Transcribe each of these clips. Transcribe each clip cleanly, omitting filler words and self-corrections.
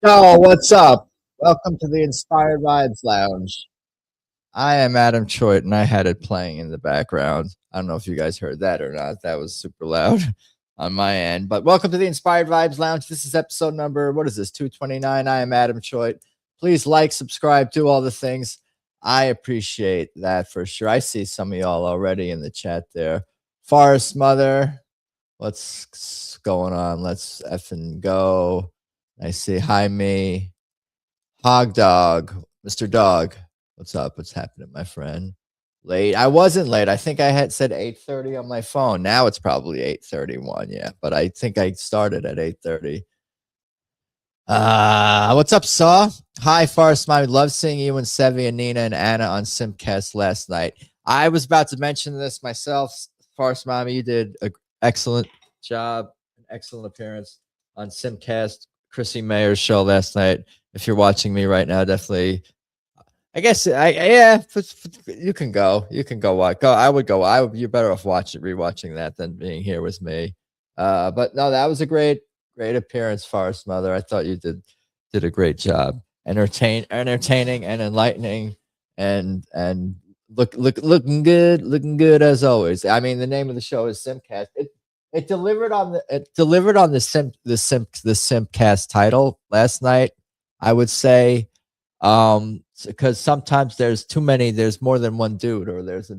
Yo, what's up? Welcome to the Inspired Vibes Lounge. I am Adam Choit, and I had it playing in the background. I don't know if you guys heard that or not. That was super loud on my end. But welcome to the Inspired Vibes Lounge. This is episode number, what is this, 229? I am Adam Choit. Please like, subscribe, do all the things. I appreciate that for sure. I see some of y'all already in the chat there. Forest Mother, what's going on? Let's effing go. I see. Hi, me. Hog Dog. Mr. Dog. What's up? What's happening, my friend? Late. I wasn't late. I think I had said 8:30 on my phone. Now it's probably 8:31. Yeah, but I think I started at 8:30. What's up, Saw? Hi, Forest Mommy. Love seeing you and Sevi and Nina and Anna on Simcast last night. I was about to mention this myself. Forest Mommy, you did an excellent job, an excellent appearance on Simcast. Chrissy Mayer's show last night. If you're watching me right now, definitely. I guess you can go. You can go watch. Go. I would go. You're better off rewatching that than being here with me. But no, that was a great appearance, Forest Mother. I thought you did a great job. Entertaining and enlightening, and looking good as always. I mean, the name of the show is Simcast. It delivered on the Simpcast title last night. I would say, because sometimes there's more than one dude, or there's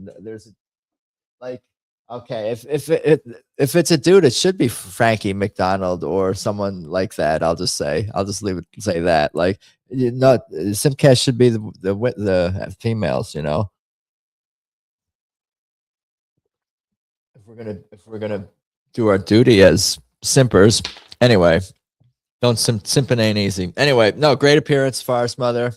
like, okay, if it's a dude, it should be Frankie McDonald or someone like that. I'll just say that, like, not Simcast should be the females, if we're gonna do our duty as simpers. Anyway, don't simping ain't easy. Anyway, no, great appearance, Forest Mother.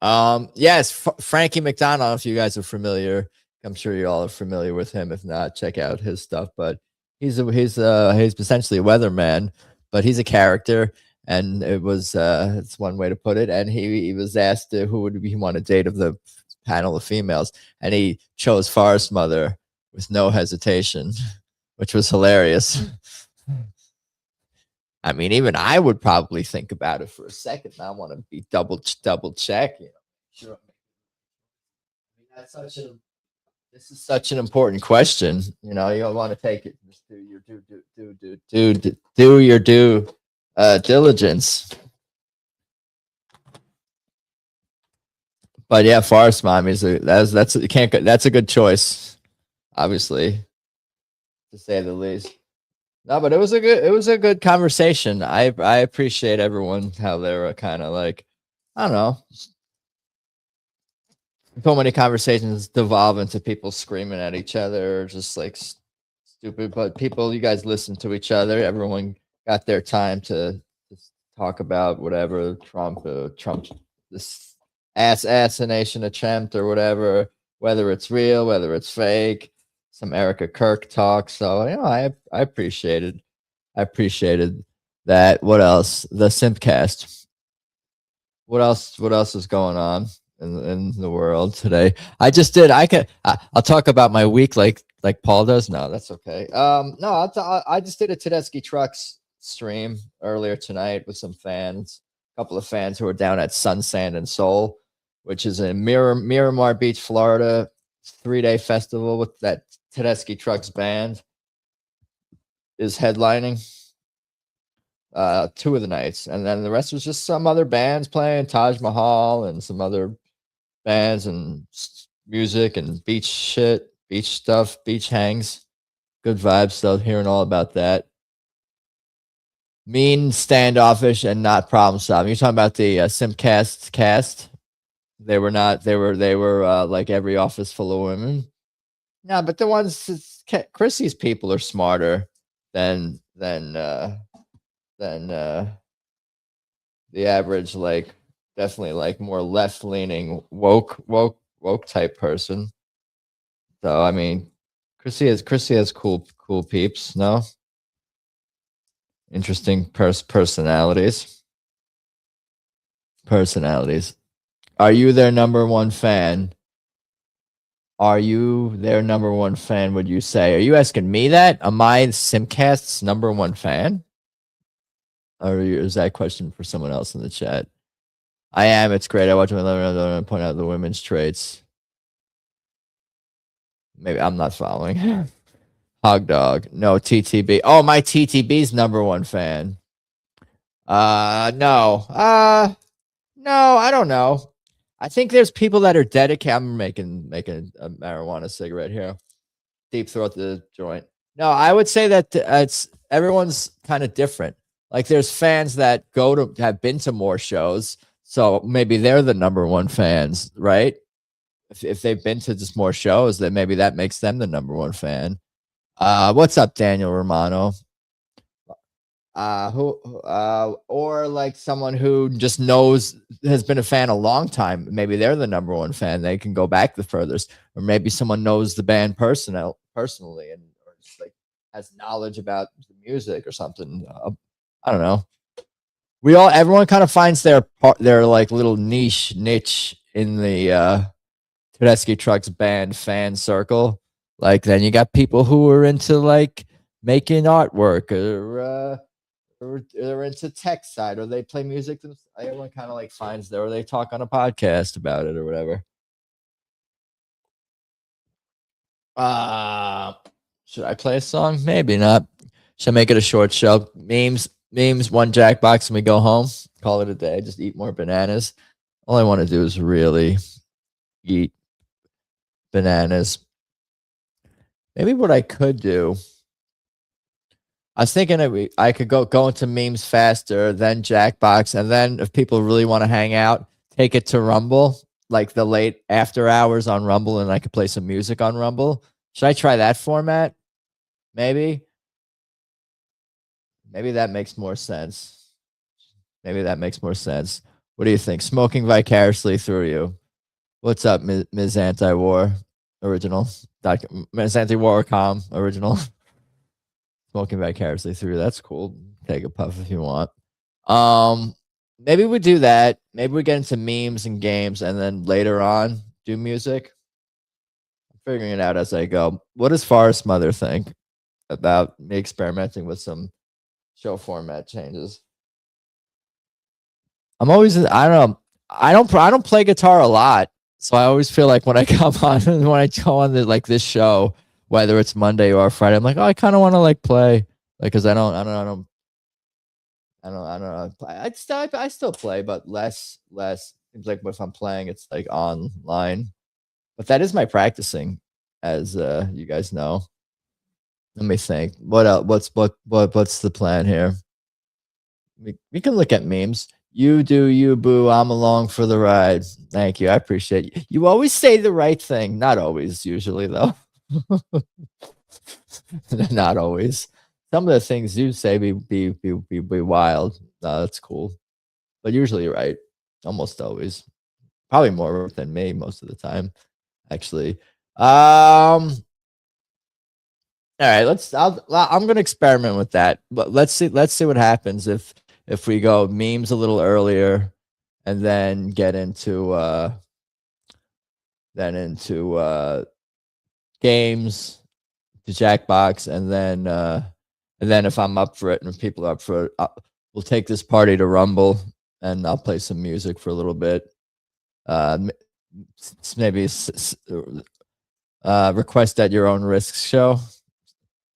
Yes, Frankie McDonald. If you guys are familiar, I'm sure you all are familiar with him. If not, check out his stuff. But he's essentially a weatherman, but he's a character, and it's one way to put it. And he was asked who would he want to date of the panel of females, and he chose Forest Mother with no hesitation, which was hilarious. I mean, even I would probably think about it for a second. I want to be double check. Sure. I mean, this is such an important question. You don't want to take it. Just do your due diligence. But yeah, Forest Mommy that's a good choice, obviously, to say the least. No, but it was a good conversation. I appreciate everyone, how they were kind of like, I don't know, so many conversations devolve into people screaming at each other, or just like stupid. But you guys listen to each other. Everyone got their time to just talk about whatever Trump, this assassination attempt or whatever, whether it's real, whether it's fake. Some Erica Kirk talk. So I appreciated that. What else? The Simpcast. What else is going on in the world today? I'll talk about my week like Paul does. No, that's okay. No, I just did a Tedeschi Trucks stream earlier tonight with some fans, a couple of fans who are down at Sun, Sand, and Soul, which is in Miramar Beach, Florida. 3-day festival with that Tedeschi Trucks band is headlining 2 of the nights, and then the rest was just some other bands playing, Taj Mahal and some other bands, and music and beach shit, beach stuff, beach hangs. Good vibes. So hearing all about that. Mean, standoffish, and not problem solving. You're talking about the Simcast cast. They were not. They were like every office full of women. No, but the ones Chrissy's people are smarter than the average, like, definitely like more left leaning woke type person. So I mean, Chrissy has cool peeps. No, interesting personalities. Are you their number one fan? Are you their number one fan, would you say? Are you asking me that? Am I Simcast's number one fan? Or is that question for someone else in the chat? I am. It's great. I watch my 11 and point out the women's traits. Maybe I'm not following. Hog dog. No, TTB. Oh, my TTB's #1 fan. No. No, I don't know. I think there's people that are dedicated. I'm making a marijuana cigarette here. Deep throat the joint. No, I would say that it's everyone's kind of different. Like there's fans that have been to more shows, so maybe they're the #1 fans, right? If they've been to just more shows, then maybe that makes them the #1 fan. What's up, Daniel Romano? Or like someone who just has been a fan a long time. Maybe they're the #1 fan. They can go back the furthest, or maybe someone knows the band personally and or just like has knowledge about the music or something. I don't know. Everyone kind of finds their like little niche in the Tedeschi Trucks band fan circle. Like then you got people who are into like making artwork or they're into tech side, or they play music. Everyone kind of like finds there, or they talk on a podcast about it, or whatever. Should I play a song? Maybe not. Should I make it a short show? Memes, one Jackbox, and we go home. Call it a day. Just eat more bananas. All I want to do is really eat bananas. Maybe what I could do. I was thinking I could go into memes faster, then Jackbox, and then if people really want to hang out, take it to Rumble, like the late after hours on Rumble, and I could play some music on Rumble. Should I try that format? Maybe that makes more sense. Maybe that makes more sense. What do you think? Smoking vicariously through you. What's up, Ms. Anti-War original? Ms. Anti-War.com original. Smoking vicariously through. That's cool. Take a puff if you want. Maybe we do that. Maybe we get into memes and games, and then later on do music. I'm figuring it out as I go. What does Forest Mother think about me experimenting with some show format changes? I'm always. I don't know. I don't play guitar a lot, so I always feel like when I come on when I go on like this show, whether it's Monday or Friday, I'm like, oh, I kind of want to like play, like, cause I don't know. I still play, but less. Seems like if I'm playing, it's like online. But that is my practicing, as you guys know. Let me think. What else? What's the plan here? We can look at memes. You do you, boo. I'm along for the ride. Thank you. I appreciate you. You always say the right thing. Not always, usually though. Not always. Some of the things you say be wild. That's cool, but usually you're right. Almost always. Probably more than me most of the time, actually. All right. I'm gonna experiment with that, but let's see what happens if we go memes a little earlier, and then get into games, to Jackbox, and then if I'm up for it and if people are up for it, we'll take this party to Rumble, and I'll play some music for a little bit. Maybe request at your own risk show.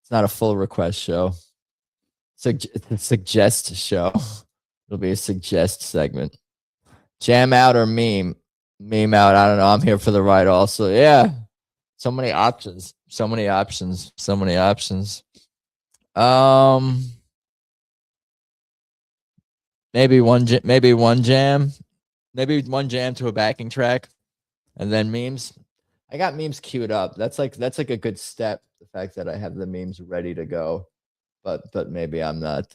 It's not a full request show. It's a suggest show. It'll be a suggest segment. Jam out or meme out. I don't know. I'm here for the ride also. Yeah. So many options. Maybe one jam. Maybe one jam to a backing track, and then memes. I got memes queued up. That's like a good step. The fact that I have the memes ready to go, but maybe I'm not.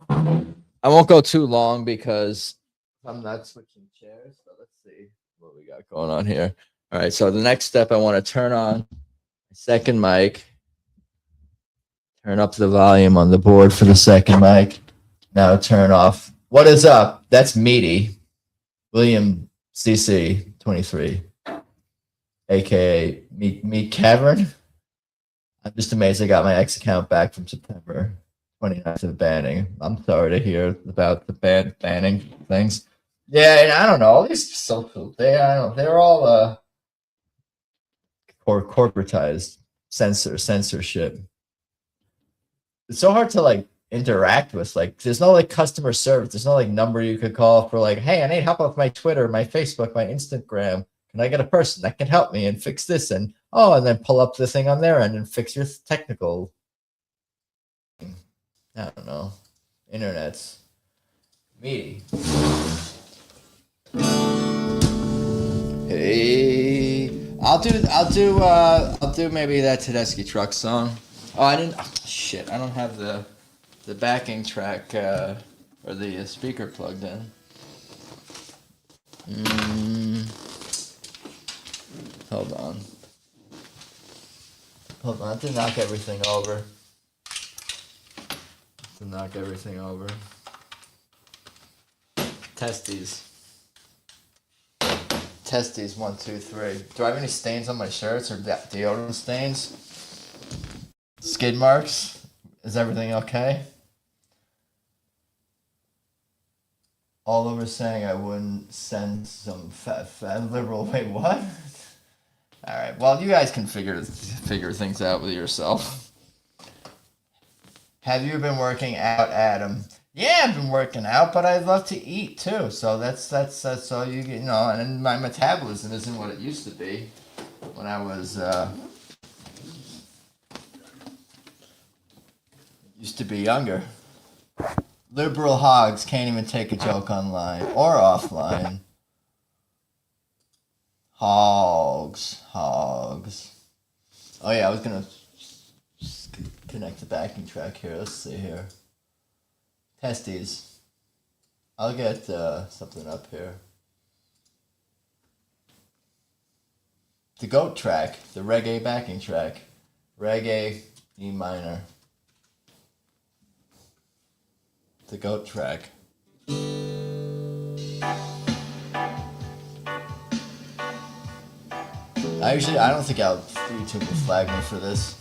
I won't go too long because I'm not switching chairs. So let's see what we got going on here. All right. So the next step, I want to turn on the second mic. Turn up the volume on the board for the second mic. Now turn off. What is up? That's Meaty. William CC 23, aka Meat Cavern. I'm just amazed I got my X account back from September 29th of banning. I'm sorry to hear about the banning things. Yeah, and I don't know. All these social, they're all corporatized censorship. It's so hard to like interact with. Like, there's no like customer service. There's no like number you could call for like, hey, I need help with my Twitter, my Facebook, my Instagram. Can I get a person that can help me and fix this? And and then pull up the thing on their end and fix your technical. I don't know. Internet's meaty. Hey, I'll do maybe that Tedeschi Truck song. Oh, I didn't. Oh, shit, I don't have the backing track or the speaker plugged in. Hold on. Hold on. To knock everything over. Testes. 1, 2, 3. Do I have any stains on my shirts or deodorant stains? Skid marks? Is everything okay? All over saying I wouldn't send some fat liberal. Wait, what? All right. Well, you guys can figure things out with yourself. Have you been working out, Adam? Yeah, I've been working out, but I love to eat too. So that's all you know. And my metabolism isn't what it used to be when I was used to be younger. Liberal hogs can't even take a joke online or offline. Hogs. Oh yeah, I was gonna connect the backing track here. Let's see here. Testes. I'll get something up here. The goat track, the reggae backing track. Reggae, E minor. The goat track. I don't think YouTube will flag me for this.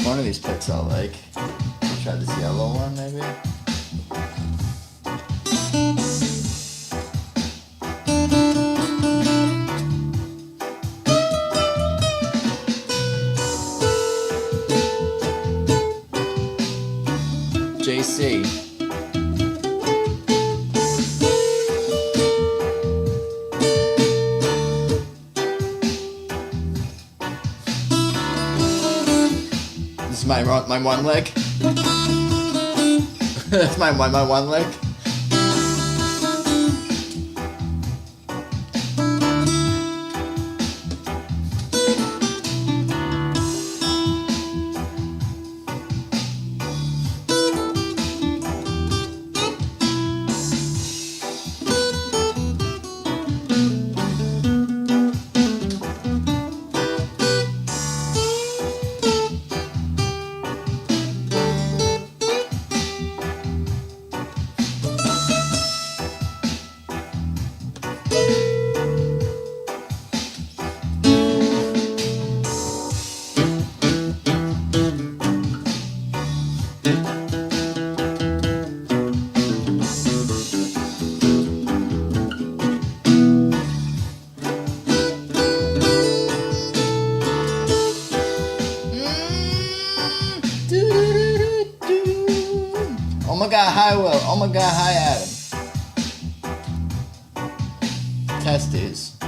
One of these picks I'll like. Try this yellow one maybe. JC. My one leg. That's my one leg. my god, hi Will. Oh my god, hi Adam. Testes.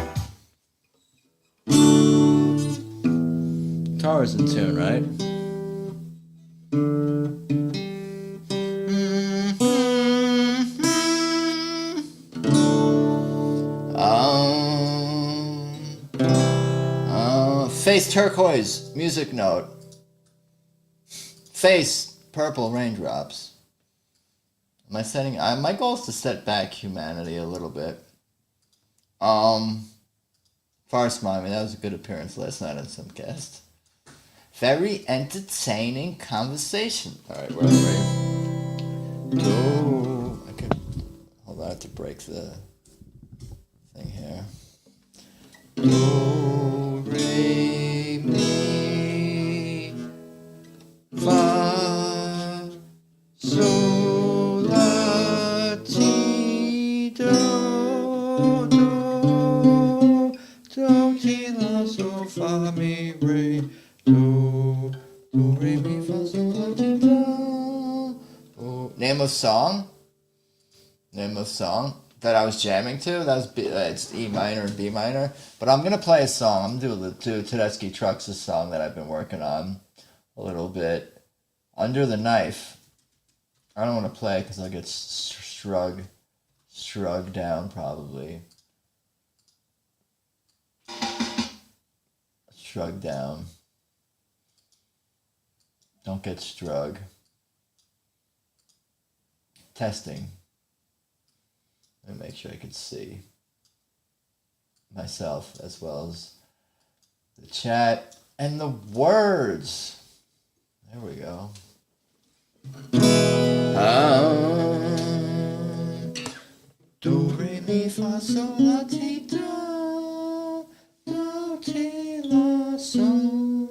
Guitar is in tune, right? Face turquoise, music note. Face purple raindrops. Am I setting? My goal is to set back humanity a little bit. Farce Mommy, that was a good appearance last night on some cast. Very entertaining conversation. All right, where are we? I could hold on to break the thing here. Do, re, mi, fa, sol, la, ti, do, ti, la, sol, fa, mi, re, do, re, mi, fa, sol, la, ti, do. Name of song? Name of song that I was jamming to? That was it's E minor and B minor. But I'm gonna play a song. I'm gonna do Tedeschi Trucks' song that I've been working on a little bit. Under the Knife. I don't want to play because I'll get shrugged down probably. Shrugged down. Don't get strug. Testing. Let me make sure I can see myself as well as the chat and the words. There we go. Do, re, mi, fa, sol, la, ti, do, ti, la, sol,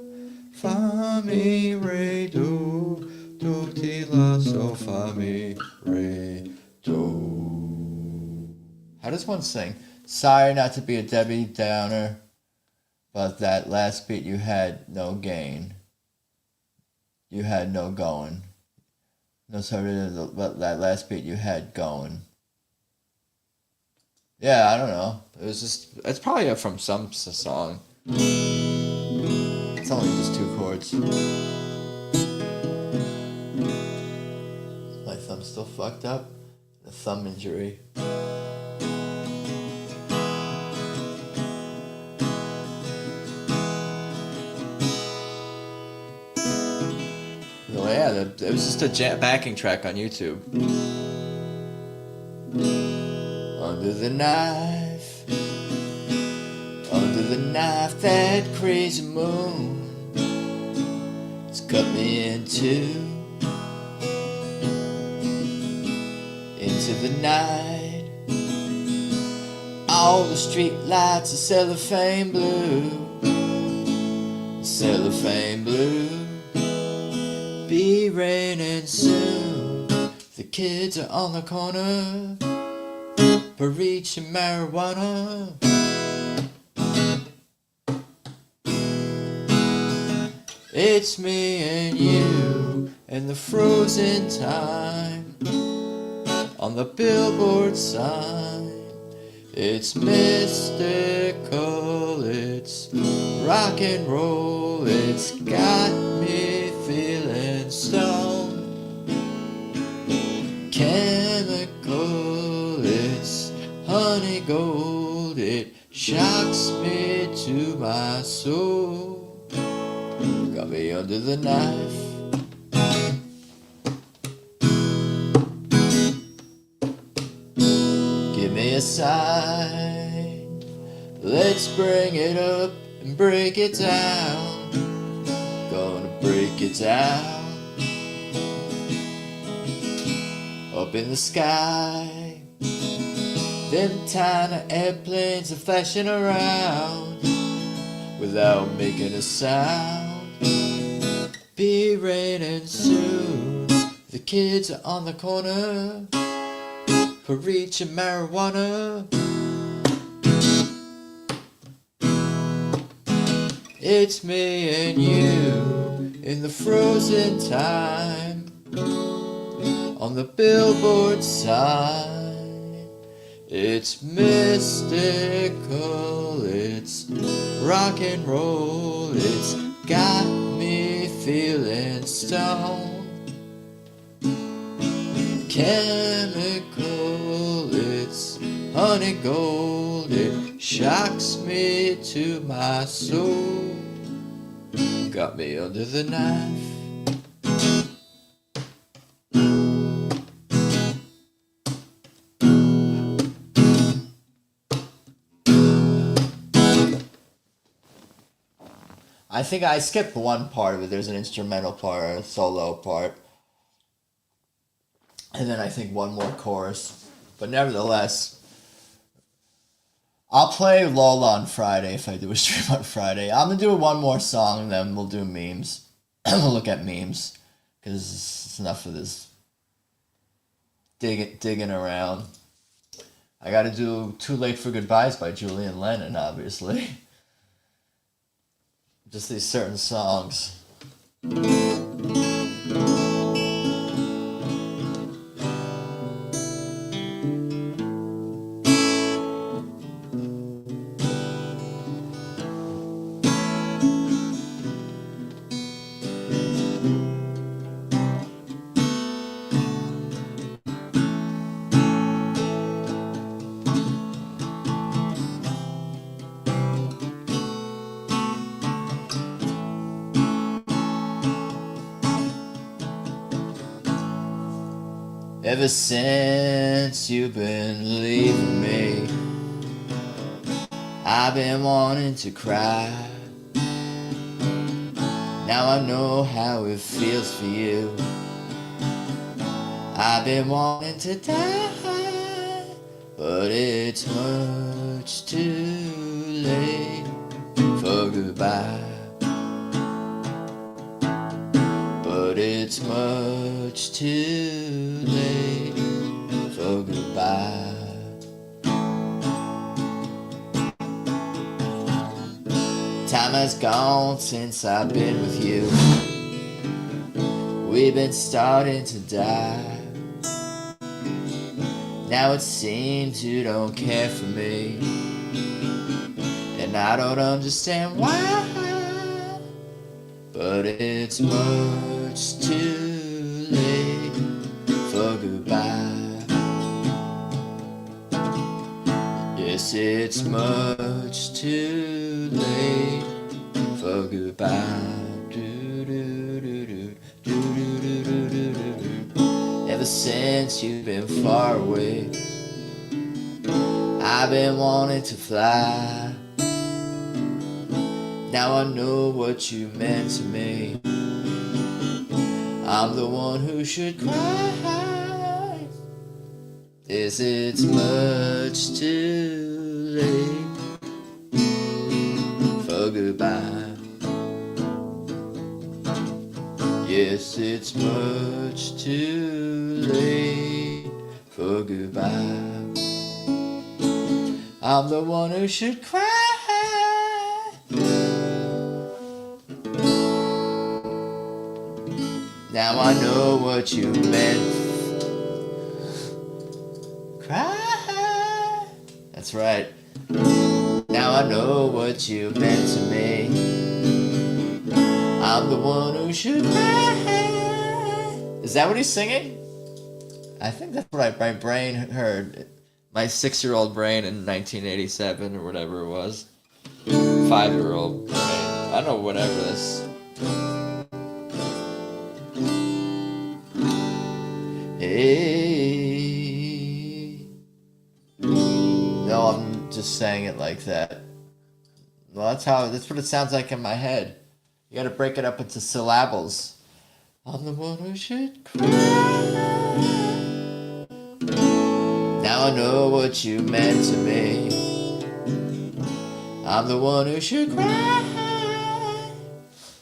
fa, mi, re, do, ti, la, sol, fa, mi, re, do. How does one sing? Sorry not to be a Debbie Downer, but that last beat you had no gain. You had no going. No, sorry, but that last beat you had going. Yeah, I don't know. It was just, it's probably from some song. It's only just 2 chords. My thumb's still fucked up. A thumb injury. Oh yeah, it was just a backing track on YouTube. Under the knife, that crazy moon has cut me into the night. All the street lights are cellophane blue, cellophane blue. Be raining soon. The kids are on the corner, preaching marijuana. It's me and you in the frozen time on the billboard sign. It's mystical, it's rock and roll, it's got me feeling stoned. Chemical, it's honey gold, it shocks me to my soul. Got me under the knife. Give me a sign. Let's bring it up and break it down. Gonna break it down. Up in the sky, them tiny airplanes are flashing around without making a sound. Be raining soon. The kids are on the corner, preaching marijuana. It's me and you in the frozen time on the billboard sign. It's mystical, it's rock and roll, it's got me feeling stoned. Chemical, it's honey gold, it shocks me to my soul. Got me under the knife. I think I skipped one part of it. There's an instrumental part, a solo part. And then I think one more chorus. But nevertheless, I'll play Lola on Friday if I do a stream on Friday. I'm going to do one more song and then we'll do memes. We'll look at memes. Because it's enough of this digging around. I got to do Too Late for Goodbyes by Julian Lennon, obviously. Just these certain songs. Ever since you've been leaving me, I've been wanting to cry. Now I know how it feels for you. I've been wanting to die, but it's much too late for goodbye. But it's much too late for goodbye. Time has gone since I've been with you. We've been starting to die. Now it seems you don't care for me, and I don't understand why. But it's much too late for goodbye. Yes, it's much too late for goodbye. Ever since you've been far away, I've been wanting to fly. Now I know what you meant to me. I'm the one who should cry. Yes, it's much too late for goodbye. Yes, it's much too late for goodbye. I'm the one who should cry. Now I know what you meant. Cry. That's right. Now I know what you meant to me. I'm the one who should cry. Is that what he's singing? I think that's what my brain heard. My 6-year-old brain in 1987 or whatever it was. 5-year-old brain. I don't know, whatever this. Hey. No, I'm just saying it like that. Well, that's what it sounds like in my head. You gotta break it up into syllables. I'm the one who should cry. Now I know what you meant to me. I'm the one who should cry.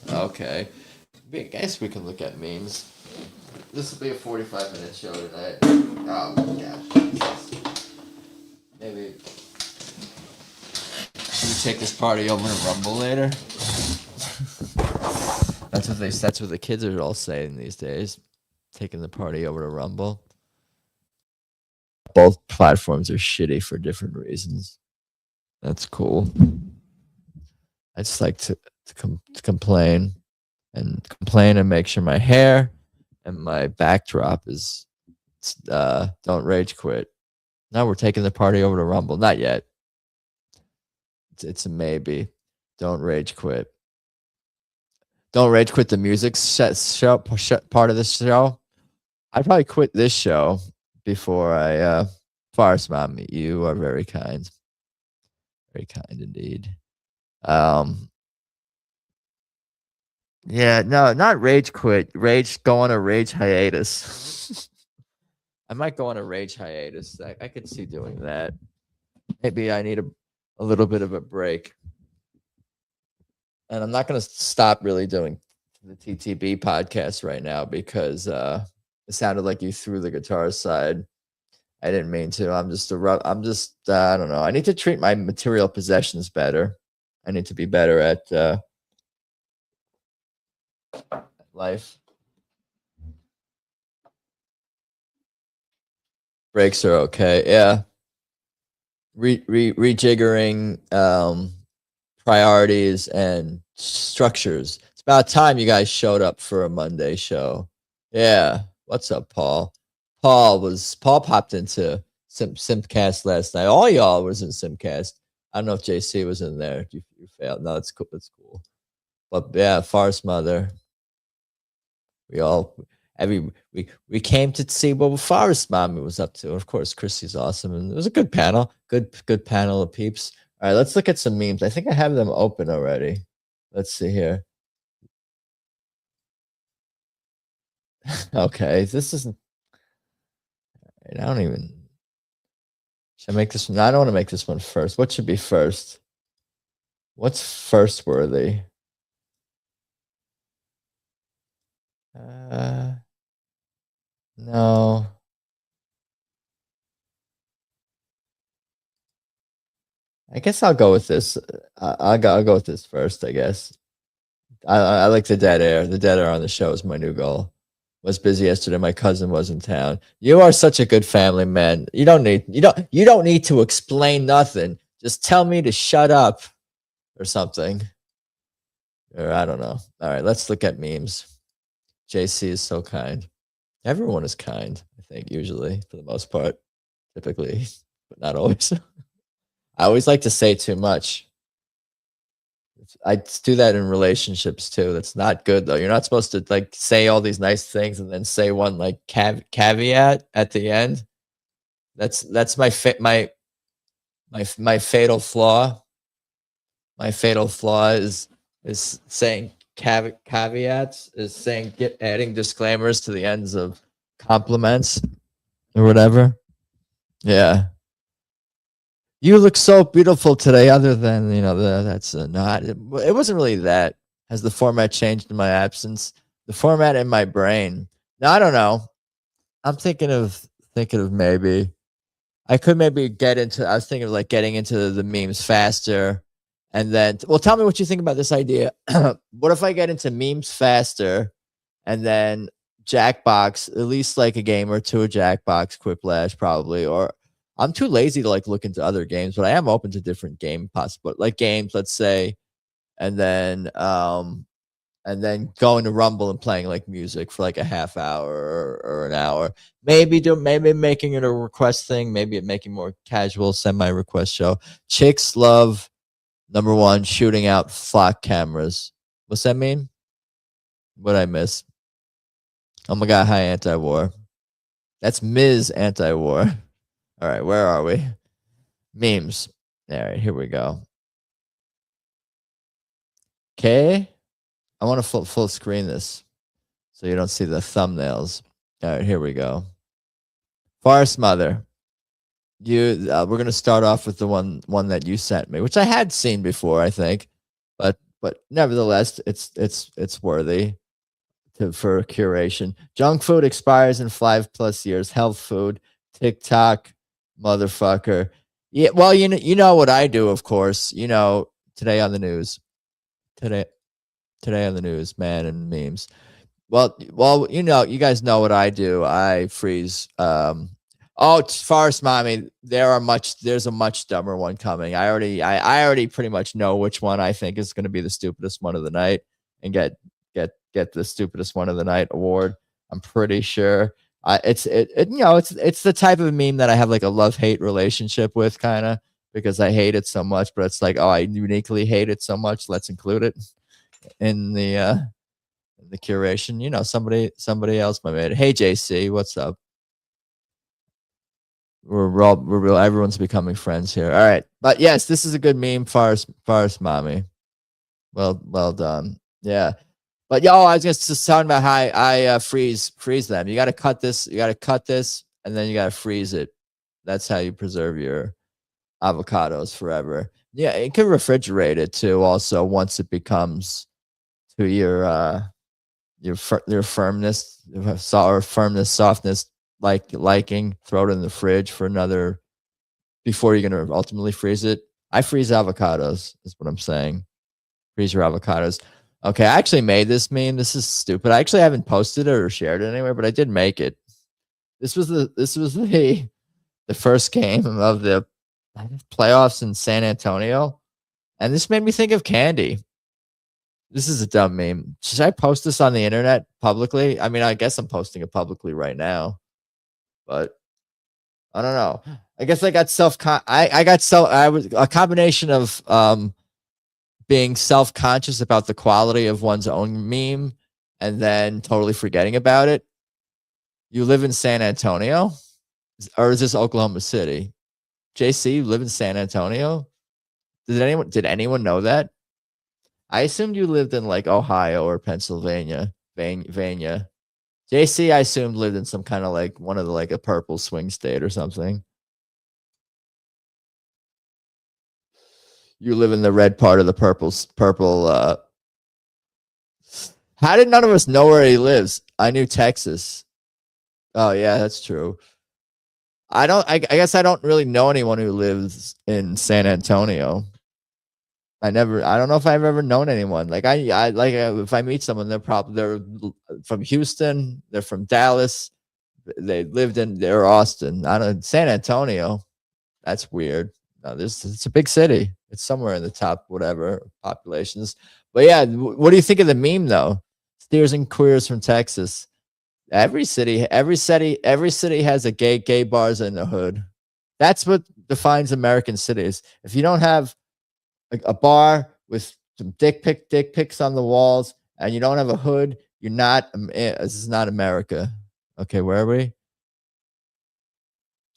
Okay. I guess we can look at memes. This will be a 45-minute show tonight. Oh my gosh. Maybe should we take this party over to Rumble later? That's what the kids are all saying these days. taking the party over to Rumble. Both platforms are shitty for different reasons. That's cool. I just like to complain and make sure my hair and my backdrop is don't rage quit. Now we're taking the party over to Rumble. Not yet. It's a maybe. Don't rage quit. Don't rage quit the music show part of the show. I'd probably quit this show before I Forest Mommy. You are very kind. Very kind indeed. Yeah, no, not rage quit. Go on a rage hiatus. I might go on a rage hiatus. I could see doing that. Maybe I need a little bit of a break. And I'm not going to stop really doing the TTB podcast right now because it sounded like you threw the guitar aside. I didn't mean to. I'm just I don't know. I need to treat my material possessions better. I need to be better at life. Breaks are okay. Yeah. Rejiggering priorities and structures. It's about time you guys showed up for a Monday show. Yeah. What's up, Paul? Paul popped into Simpcast last night. All y'all was in Simpcast. I don't know if JC was in there. You failed. No, it's cool. It's cool. But yeah, Farce Mother. We came to see what Forest Mommy was up to. Of course, Chrissy's awesome, and it was a good panel. Good panel of peeps. All right, let's look at some memes. I think I have them open already. Let's see here. Okay, this isn't. I don't even. Should I make this one? I don't want to make this one first. What should be first? What's first worthy? No. I guess I'll go with this. I'll go with this first, I guess. I like the dead air. The dead air on the show is my new goal. Was busy yesterday. My cousin was in town. You are such a good family man. You don't need to explain nothing. Just tell me to shut up or something. Or I don't know. All right, let's look at memes. JC is so kind. Everyone is kind, I think, usually, for the most part. Typically, but not always. I always like to say too much. I do that in relationships too. That's not good though. You're not supposed to like say all these nice things and then say one like caveat at the end. That's my fatal flaw. My fatal flaw is saying caveats, is saying adding disclaimers to the ends of compliments or whatever. Yeah. You look so beautiful today, other than, that's not, it wasn't really that. Has the format changed in my absence? The format in my brain. No, I don't know. I'm thinking of maybe, I could maybe I was thinking of like getting into the memes faster. And then, well, tell me what you think about this idea. What if I get into memes faster and then Jackbox, at least like a game or two of Jackbox, Quiplash probably, or I'm too lazy to like look into other games, but I am open to different game possible like games, let's say, and then going to Rumble and playing like music for like a half hour or an hour. Maybe making it a request thing, maybe making more casual semi-request show. Chicks love #1 shooting out flock cameras. What's that mean? What'd I miss? Oh my god, hi anti-war. That's Ms. Anti-war. All right, where are we? Memes. All right, here we go. Okay. I want to full screen this so you don't see the thumbnails. All right, here we go. Forest Mother. We're going to start off with the one that you sent me, which I had seen before, I think. But nevertheless, it's worthy for curation. Junk food expires in 5+ years. Health food, TikTok, motherfucker. Yeah, well, you know what I do, of course. Today on the news. Today on the news, man, and memes. Well, you guys know what I do. I freeze. Forest Mommy, there's a much dumber one coming. I already pretty much know which one I think is going to be the stupidest one of the night and get the stupidest one of the night award. I'm pretty sure. It's the type of meme that I have like a love-hate relationship with, kind of, because I hate it so much, but it's like, oh, I uniquely hate it so much. Let's include it in the curation. Somebody else might made it. Hey JC, what's up? Everyone's becoming friends here. All right, but yes, this is a good meme. Forest Mommy. Well done. Yeah, but I was just talking about how I freeze them. You got to cut this. You got to cut this, and then you got to freeze it. That's how you preserve your avocados forever. Yeah, you can refrigerate it too. Also, once it becomes to your firmness, or firmness, softness, liking, throw it in the fridge for another before you're gonna ultimately freeze it. I freeze avocados, is what I'm saying. Freeze your avocados. Okay, I actually made this meme. This is stupid. I actually haven't posted it or shared it anywhere, but I did make it. This was the first game of the playoffs in San Antonio, and this made me think of candy. This is a dumb meme. Should I post this on the internet publicly? I mean, I guess I'm posting it publicly right now, but I don't know. I guess I got I was a combination of being self-conscious about the quality of one's own meme and then totally forgetting about it. You live in San Antonio, or is this Oklahoma City? JC, you live in San Antonio? Did anyone know that? I assumed you lived in like Ohio or Pennsylvania. JC, I assumed lived in some kind of like one of the like a purple swing state or something. You live in the red part of the purple. How did none of us know where he lives? I knew Texas. Oh yeah, that's true. I guess I don't really know anyone who lives in San Antonio. I don't know if I've ever known anyone. Like if I meet someone, they're from Houston, they're from Dallas, they're Austin. I don't San Antonio. That's weird. No, it's a big city. It's somewhere in the top whatever populations. But yeah, what do you think of the meme though? Steers and queers from Texas. Every city has a gay bars in the hood. That's what defines American cities. If you don't have a bar with some dick pics on the walls, and you don't have a hood, you're not. This is not America. Okay, where are we?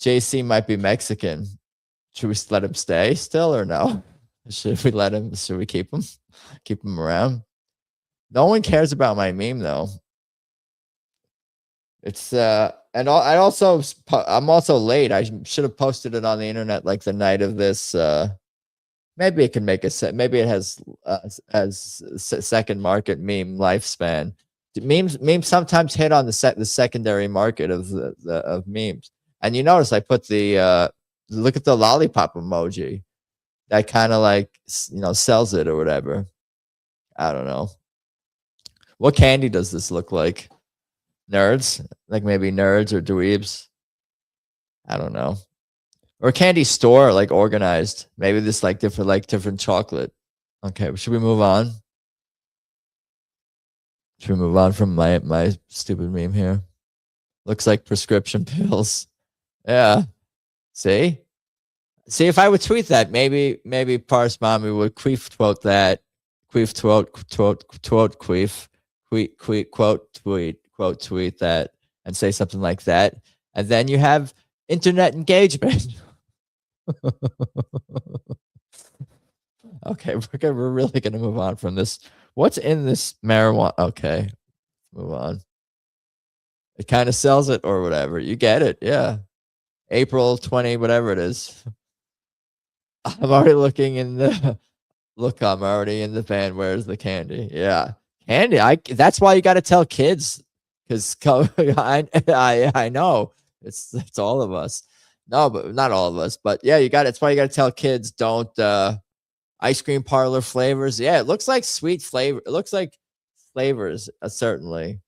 JC might be Mexican. Should we let him stay still or no? Should we let him? Should we keep him? Keep him around? No one cares about my meme though. It's and I'm also late. I should have posted it on the internet like the night of this. Maybe it can make a set. Maybe it has second market meme lifespan. Memes sometimes hit on the secondary market of memes. And you notice I put the look at the lollipop emoji. That kind of like sells it or whatever. I don't know. What candy does this look like? Nerds, like maybe nerds or dweebs. I don't know. Or candy store, like organized. Maybe this different chocolate. Okay, should we move on? Should we move on from my stupid meme here? Looks like prescription pills. Yeah. See, if I would tweet that, maybe Parse Mommy would quote that. Quote tweet that and say something like that, and then you have internet engagement. Okay, we're really gonna move on from this. What's in this marijuana? Okay, move on. It kind of sells it or whatever. You get it, yeah. April 20, whatever it is. I'm already looking in the look. I'm already in the van. Where's the candy? Yeah, candy. That's why you got to tell kids, because I know it's all of us. No, but not all of us. But yeah, it's why you got to tell kids, don't ice cream parlor flavors. Yeah, it looks like sweet flavor. It looks like flavors, certainly.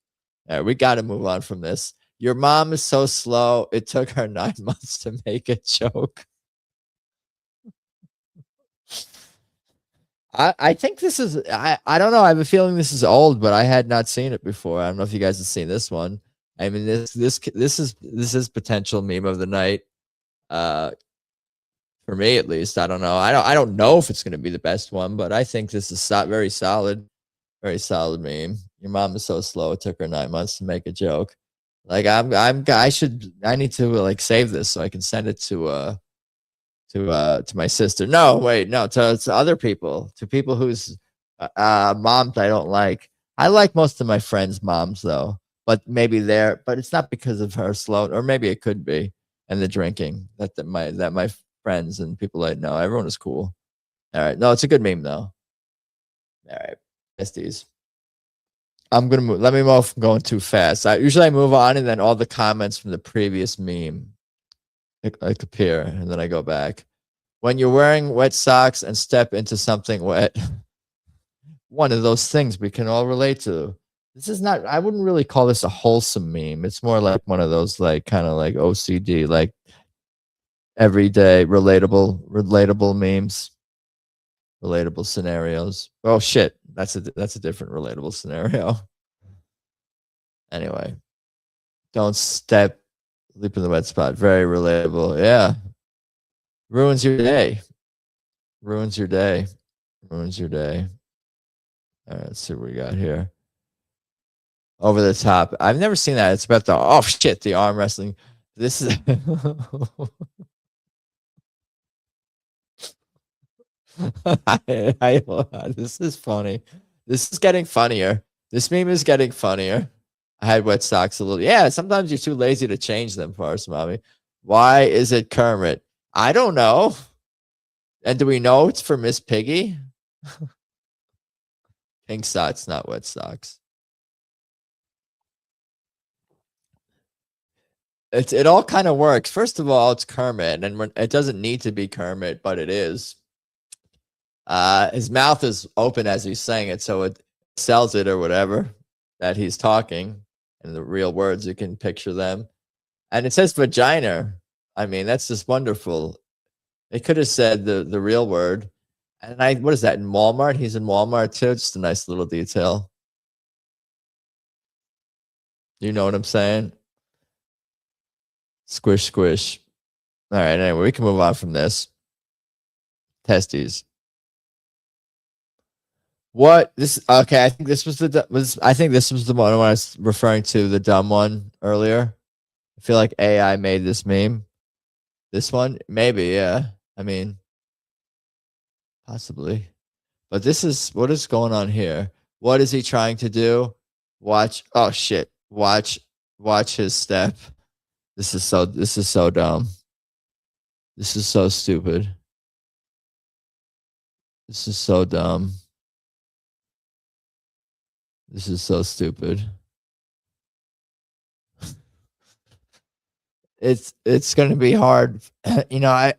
We got to move on from this. Your mom is so slow. It took her 9 months to make a joke. I think this is I don't know. I have a feeling this is old, but I had not seen it before. I don't know if you guys have seen this one. I mean, this is potential meme of the night. For me at least. I don't know. I don't know if it's going to be the best one, but I think this is very solid meme. Your mom is so slow. It took her 9 months to make a joke. Like I need to like save this so I can send it to my sister. No, wait, no, to other people, to people whose moms I don't like. I like most of my friends' moms though, but but it's not because of her slow, or maybe it could be, and the drinking that my friends and people I know, everyone is cool. All right, no, it's a good meme though. All right, besties. I'm gonna move. Let me move. I'm going too fast. I usually move on, and then all the comments from the previous meme like appear, and then I go back. When you're wearing wet socks and step into something wet, one of those things we can all relate to. This is not. I wouldn't really call this a wholesome meme. It's more like one of those like kind of like OCD, like everyday relatable memes, relatable scenarios. Oh shit, that's a different relatable scenario. Anyway, don't leap in the wet spot. Very relatable. Yeah, ruins your day. Ruins your day. Ruins your day. All right, let's see what we got here. Over the top. I've never seen that. It's about the arm wrestling. This is this is funny. This is getting funnier. This meme is getting funnier. I had wet socks a little. Yeah, sometimes you're too lazy to change them for us, mommy. Why is it Kermit? I don't know. And do we know it's for Miss Piggy? Pink socks, not wet socks. It all kind of works. First of all, it's Kermit, and it doesn't need to be Kermit, but it is. His mouth is open as he's saying it, so it sells it or whatever that he's talking. And the real words, you can picture them. And it says vagina. I mean, that's just wonderful. It could have said the real word. And what is that in Walmart? He's in Walmart too. Just a nice little detail. You know what I'm saying? Squish, squish. All right. Anyway, we can move on from this. Testes. What this? Okay, I think this was I think this was the one I was referring to, the dumb one earlier. I feel like AI made this meme. This one, maybe, yeah. I mean, possibly. But this is what is going on here. What is he trying to do? Watch. Oh shit. Watch his step. This is so dumb. This is so stupid. This is so dumb. This is so stupid. It's going to be hard. You know, I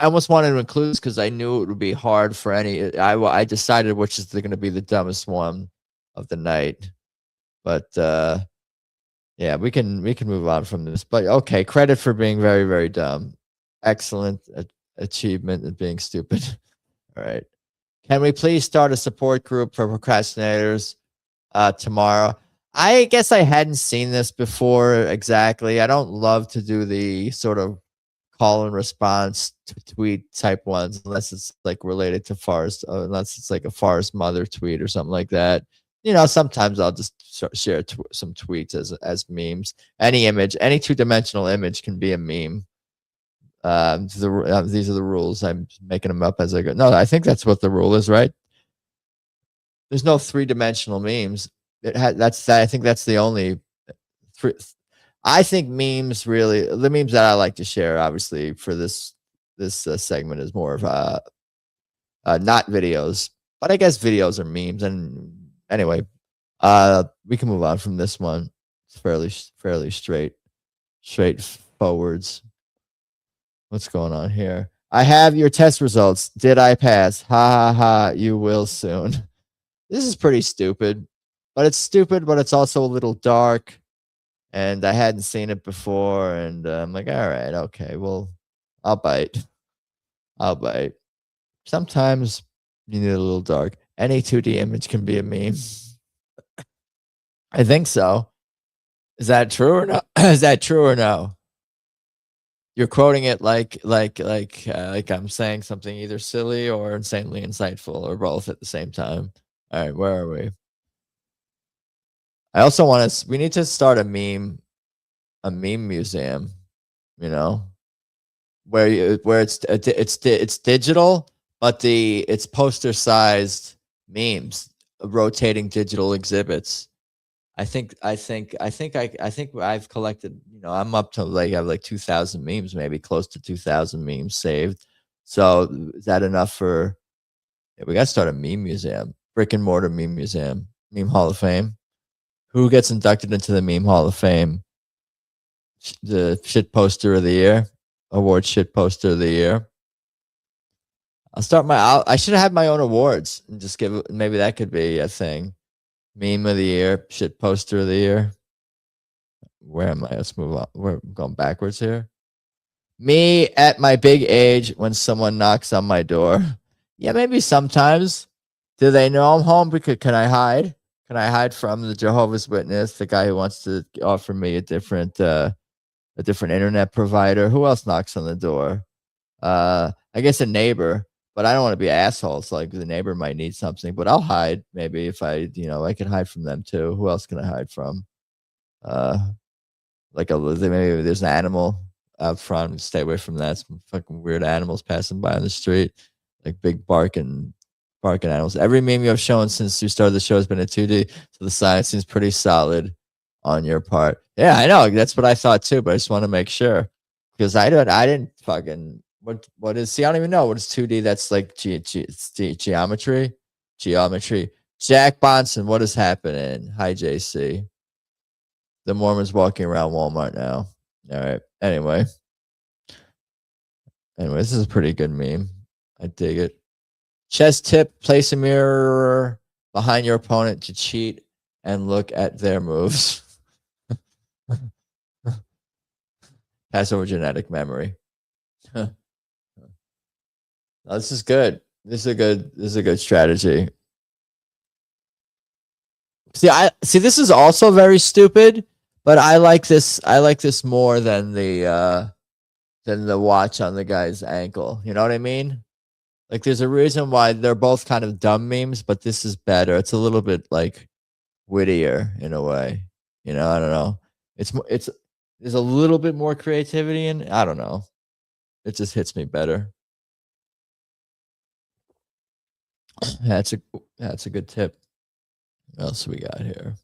almost wanted to include this because I knew it would be hard for any. I decided which is going to be the dumbest one of the night. But yeah, we can move on from this. But okay, credit for being very, very dumb. Excellent achievement at being stupid. All right. Can we please start a support group for procrastinators tomorrow? I guess I hadn't seen this before exactly. I don't love to do the sort of call and response tweet type ones unless it's like related to Forest, unless it's like a Forest Mother tweet or something like that. You know, sometimes I'll just share some tweets as memes. Any image, any two-dimensional image can be a meme. These are the rules. I'm making them up as I go. No, I think that's what the rule is, right? There's no three-dimensional memes. I think that's the only three. I think memes really, the memes that I like to share, obviously, for this segment is more of not videos, but I guess videos are memes. And anyway, we can move on from this one. It's fairly straightforwards. What's going on here? I have your test results. Did I pass? Ha ha ha! You will soon. This is pretty stupid, but it's stupid, but it's also a little dark, and I hadn't seen it before, and I'm like, all right, okay, well, I'll bite. I'll bite. Sometimes you need a little dark. Any 2D image can be a meme. I think so. Is that true or no? Is that true or no? You're quoting it like I'm saying something either silly or insanely insightful or both at the same time. All right, where are we? I also want to. We need to start a meme museum. You know, where it's digital, but it's poster sized memes, rotating digital exhibits. I think I've collected, I'm up to I have like 2,000 memes, maybe close to 2,000 memes saved. So is that enough for? Yeah, we got to start a meme museum, brick and mortar meme museum, meme hall of fame. Who gets inducted into the meme hall of fame? The shit poster of the year, award shit poster of the year. I'll start I should have had my own awards and just maybe that could be a thing. Meme of the year, shit poster of the year. Where am I? Let's move on. We're going backwards here. Me at my big age when someone knocks on my door. Yeah, maybe sometimes. Do they know I'm home? Because can I hide? Can I hide from the Jehovah's Witness, the guy who wants to offer me a different internet provider? Who else knocks on the door? I guess a neighbor, but I don't want to be assholes. Like the neighbor might need something, but I'll hide maybe if I can hide from them too. Who else can I hide from? Maybe there's an animal out front. Stay away from that. Some fucking weird animals passing by on the street, like big barking animals. Every meme you have shown since you started the show has been a 2D, so the science seems pretty solid on your part. Yeah, I know. That's what I thought too, but I just want to make sure because I didn't fucking what is? See, I don't even know what is 2D. That's like geometry. Jack Bonson, what is happening? Hi, JC. The Mormon's walking around Walmart now. All right. Anyway, this is a pretty good meme. I dig it. Chess tip: place a mirror behind your opponent to cheat and look at their moves. Pass over genetic memory. No, this is good. This is a good strategy. See. This is also very stupid, but I like this. I like this more than the watch on the guy's ankle. You know what I mean? Like, there's a reason why they're both kind of dumb memes, but this is better. It's a little bit like wittier in a way. I don't know. There's a little bit more creativity in. I don't know. It just hits me better. That's a good tip. What else we got here?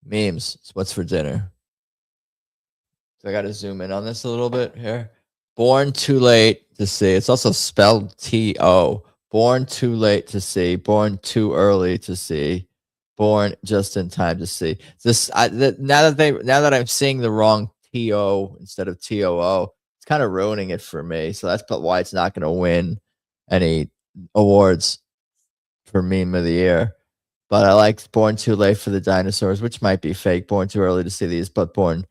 Memes. What's for dinner? So I got to zoom in on this a little bit here. Born too late to see. It's also spelled T-O. Born too late to see. Born too early to see. Born just in time to see. Now that I'm seeing the wrong T-O instead of T-O-O, it's kind of ruining it for me. So that's why it's not going to win any awards for meme of the year. But I like Born Too Late for the dinosaurs, which might be fake. Born Too Early to see these, but Born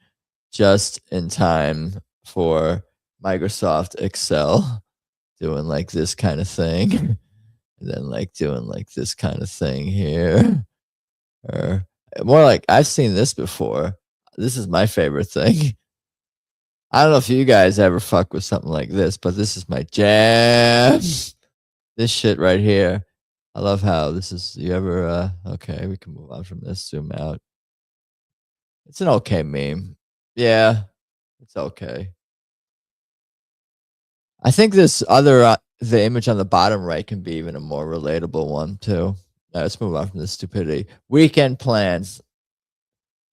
just in time for Microsoft Excel, doing like this kind of thing, and then like doing like this kind of thing here, or more like I've seen this before. This is my favorite thing. I don't know if you guys ever fuck with something like this, but this is my jam. This shit right here. I love how this is. You ever? Okay, we can move on from this. Zoom out. It's an okay meme. Yeah, it's okay. I think this other the image on the bottom right can be even a more relatable one too. Let's move on from this stupidity. Weekend plans.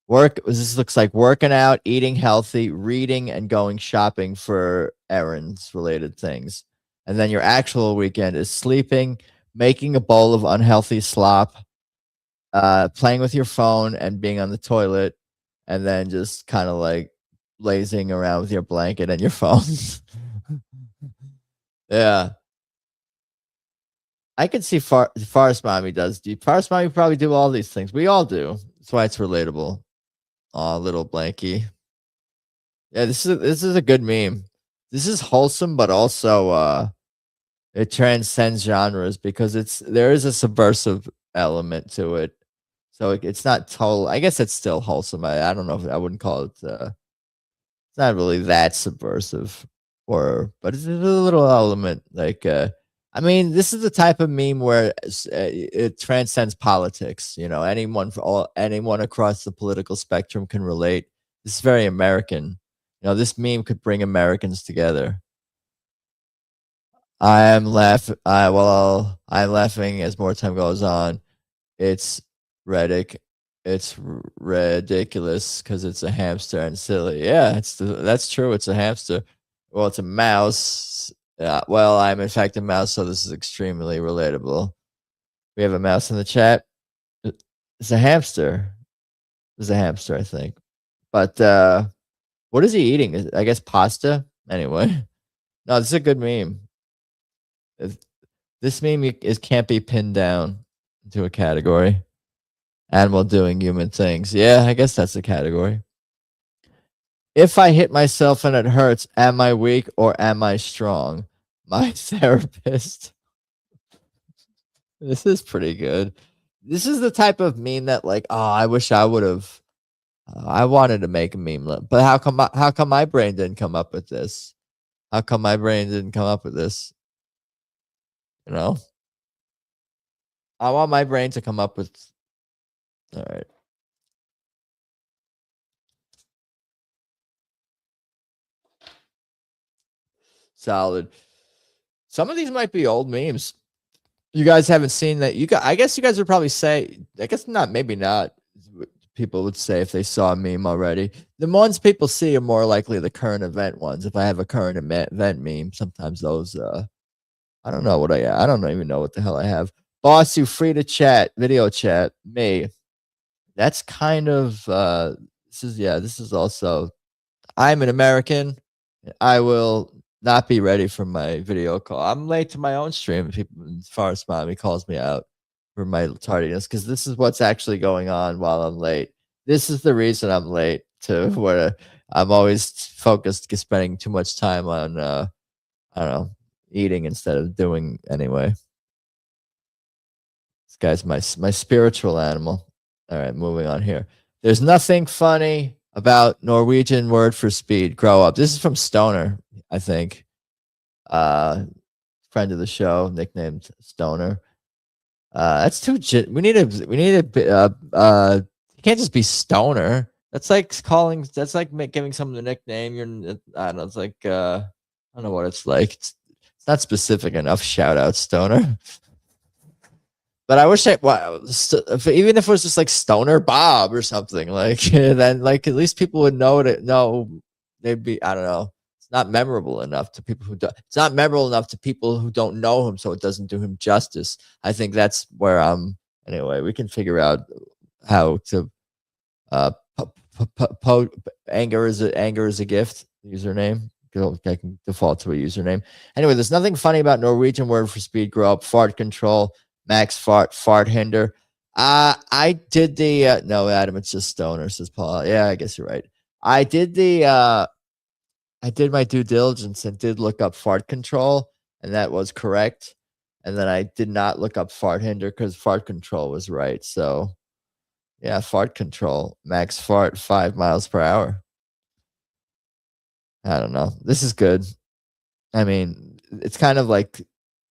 This looks like working out, eating healthy, reading, and going shopping for errands related things. And then your actual weekend is sleeping, making a bowl of unhealthy slop, playing with your phone and being on the toilet, and then just kind of like lazing around with your blanket and your phone. Yeah. I can see Forest Mommy does. Forest Mommy probably do all these things. We all do. That's why it's relatable. Aw, little Blanky. Yeah, this is a good meme. This is wholesome, but also it transcends genres because there is a subversive element to it. So it's not total. I guess it's still wholesome. I don't know if I wouldn't call it. It's not really that subversive, or but it's a little element like. I mean, this is the type of meme where it transcends politics. You know, anyone across the political spectrum can relate. This is very American. You know, this meme could bring Americans together. I'm laughing as more time goes on. It's Reddick. It's ridiculous because it's a hamster and silly. Yeah, that's true. It's a hamster. Well, it's a mouse. Well, I'm in fact a mouse, so this is extremely relatable. We have a mouse in the chat. It's a hamster. It's a hamster, I think. But what is he eating? I guess pasta. Anyway, no, this is a good meme. This meme can't be pinned down to a category. Animal doing human things. Yeah, I guess that's a category. If I hit myself and it hurts, am I weak or am I strong? My therapist. This is pretty good. This is the type of meme that, like, oh, I wish I would have. I wanted to make a meme, but how come my brain didn't come up with this? How come my brain didn't come up with this? You know, I want my brain to come up with. All right. Solid. Some of these might be old memes. You guys haven't seen that. I guess you guys would probably say. I guess not. Maybe not. People would say if they saw a meme already. The ones people see are more likely the current event ones. If I have a current event meme, sometimes those. I don't know what I don't even know what the hell I have. Boss, you free to chat, video chat. Me. That's kind of. This is also. I'm an American. I will not be ready for my video call. I'm late to my own stream. As far as Mommy calls me out for my tardiness, because this is what's actually going on while I'm late. This is the reason I'm late to where I'm always focused, spending too much time on I don't know, eating instead of doing anyway. This guy's my spiritual animal. All right, moving on here. There's nothing funny about Norwegian word for speed. Grow up. This is from Stoner, I think. Friend of the show, nicknamed Stoner. That's too. We need a. You can't just be Stoner. That's like calling. That's like giving someone a nickname. I don't know. It's like. I don't know what it's like. It's not specific enough. Shout out Stoner. But I wish even if it was just like Stoner Bob or something, like then like at least people would know it. No, they'd be. I don't know. It's not memorable enough to people who don't. It's not memorable enough to people who don't know him, so it doesn't do him justice. I think that's where I'm. Anyway, we can figure out how to. Anger is a gift. Username. I can default to a username. Anyway, there's nothing funny about Norwegian word for speed. Grow up. Fart control. Max fart hinder. I did the no, Adam, it's just Stoner, says Paul. Yeah, I guess you're right. I did my due diligence and did look up fart control, and that was correct. And then I did not look up fart hinder because fart control was right. So yeah, fart control. Max fart 5 miles per hour. I don't know. This is good. I mean, it's kind of like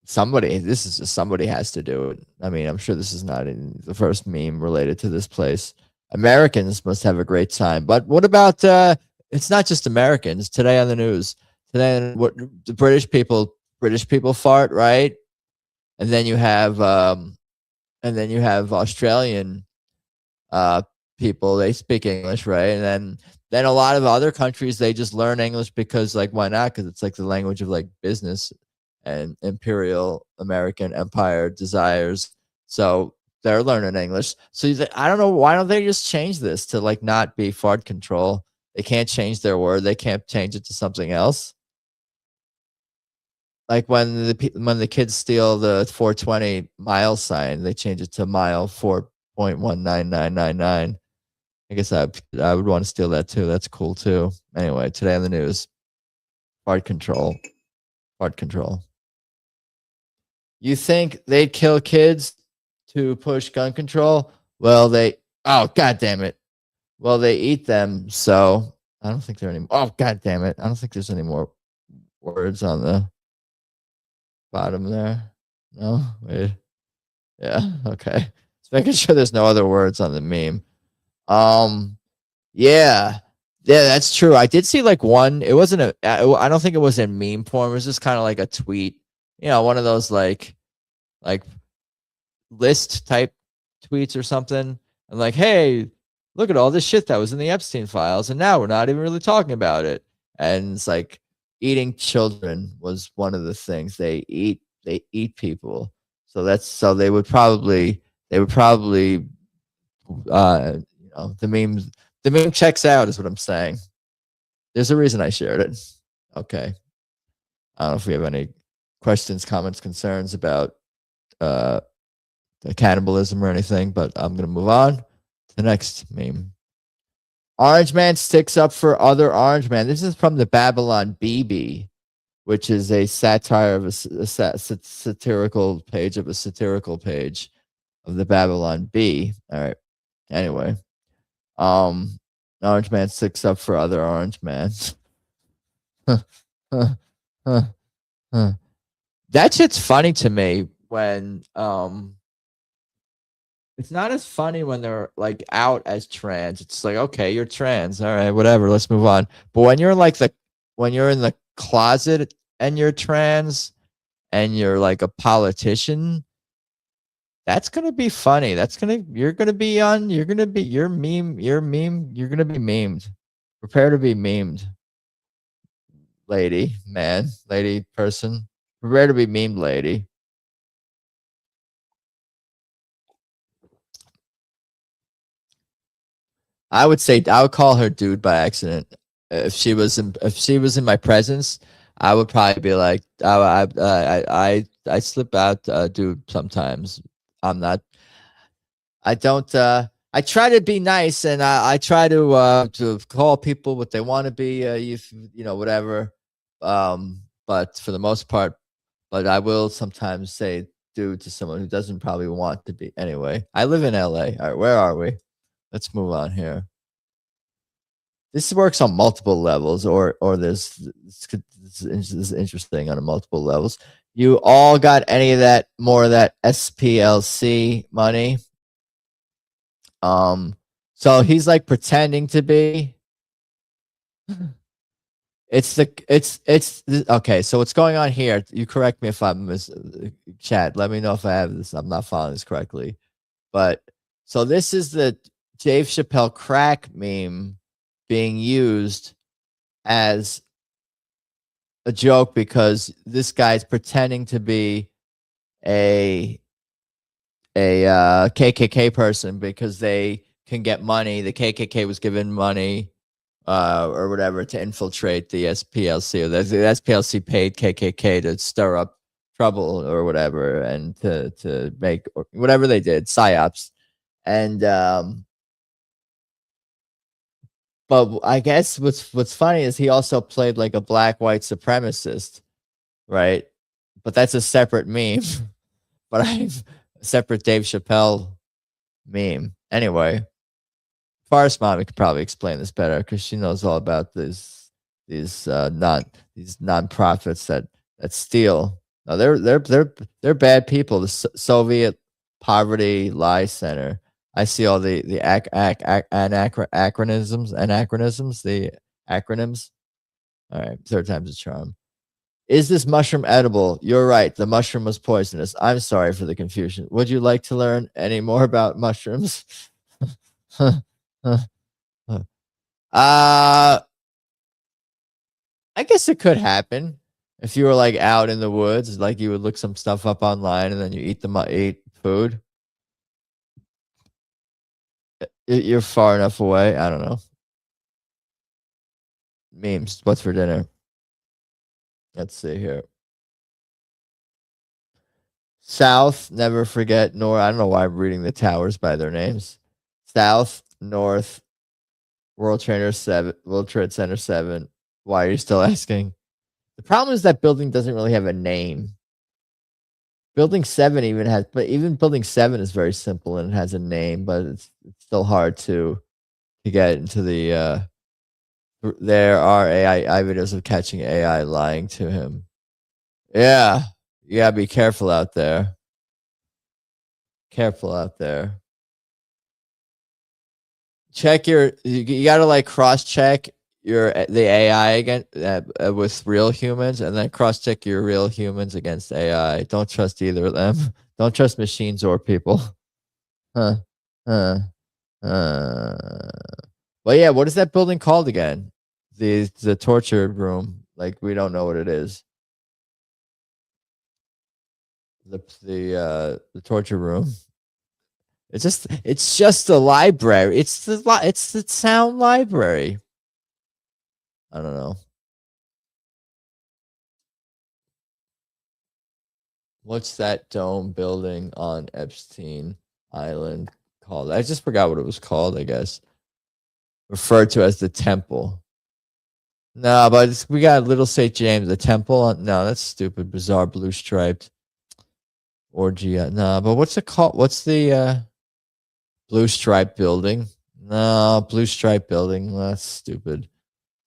somebody has to do it. I mean, I'm sure this is not in the first meme related to this place. Americans must have a great time. But what about it's not just Americans. Today on the news, what the British people fart, right? And then you have Australian people, they speak English, right? And then a lot of other countries, they just learn English because, like, why not? Because it's like the language of like business and imperial American empire desires. So they're learning English. So I don't know, why don't they just change this to like not be fart control? They can't change their word. They can't change it to something else. like when the kids steal the 420 mile sign, they change it to mile 4.19999. I guess I would want to steal that too. That's cool too. Anyway, today on the news, fart control, fart control. You think they'd kill kids to push gun control? Well, oh god damn it. Well, they eat them, so I don't think there are any. Oh god damn it! I don't think there's any more words on the bottom there. No, wait. Yeah, okay. Just making sure there's no other words on the meme. Yeah. Yeah, that's true. I did see like one. It wasn't I don't think it was in meme form. It was just kind of like a tweet. You know, one of those like list type tweets or something. And like, hey, look at all this shit that was in the Epstein files, and now we're not even really talking about it. And it's like eating children was one of the things they eat people. So they would probably you know, the meme checks out is what I'm saying. There's a reason I shared it. Okay. I don't know if we have any questions, comments, concerns about cannibalism or anything, but I'm going to move on to the next meme. Orange Man sticks up for other Orange Man. This is from the Babylon BB, which is a satire of a satirical page of the Babylon B. All right. Anyway, Orange Man sticks up for other Orange Man. That shit's funny to me when it's not as funny when they're like out as trans. It's like, okay, you're trans. All right, whatever. Let's move on. But when you're like when you're in the closet and you're trans and you're like a politician, that's gonna be funny. You're gonna be memed. Prepare to be memed. Lady, man, lady, person. Prepare to be memed, lady. I would call her dude by accident. If she was in my presence, I would probably be like, I slip out, dude. Sometimes I'm not. I don't. I try to be nice, and I try to call people what they want to be. You know, whatever. But for the most part, but I will sometimes say dude to someone who doesn't probably want to be. Anyway, I live in LA. All right, where are we? Let's move on here. This works on multiple levels, or this is interesting on multiple levels. You all got any of that more of that SPLC money? So he's like pretending to be. It's okay. So what's going on here? You correct me if I'm chat. Let me know if I have this. I'm not following this correctly. But so this is the Dave Chappelle crack meme being used as a joke because this guy's pretending to be a KKK person because they can get money. The KKK was given money or whatever to infiltrate the SPLC, or the SPLC paid KKK to stir up trouble or whatever, and to make whatever they did, psyops. And but I guess what's funny is he also played like a black white supremacist, right? But that's a separate meme. But I've a separate Dave Chappelle meme. Anyway, Forest Mommy could probably explain this better because she knows all about these nonprofits that steal. No, they're bad people. The Soviet Poverty Lie Center. I see all the anachronisms, the acronyms. All right, third time's a charm. Is this mushroom edible? You're right. The mushroom was poisonous. I'm sorry for the confusion. Would you like to learn any more about mushrooms? I guess it could happen if you were like out in the woods, like you would look some stuff up online and then you eat food. You're far enough away. I don't know. Memes. What's for dinner? Let's see here. South, never forget. North, I don't know why I'm reading the towers by their names. South, North, World Trade Center 7. Why are you still asking? The problem is that building doesn't really have a name. Building 7 even has, but even building 7 is very simple and it has a name, but it's still hard to get into the there are AI videos of catching AI lying to him. Yeah. You gotta be careful out there. Careful out there. Check you gotta like cross check the AI again with real humans, and then cross check your real humans against AI. Don't trust either of them. Don't trust machines or people. Huh. Huh. Well, yeah. What is that building called again? The torture room. Like we don't know what it is. The torture room. It's just a library. It's the sound library. I don't know. What's that dome building on Epstein Island called? I just forgot what it was called, I guess. Referred to as the temple. No, but we got Little St. James, the temple. No, that's stupid, bizarre, blue striped orgy. No, but what's it called? What's the blue stripe building? No, blue stripe building. Well, that's stupid.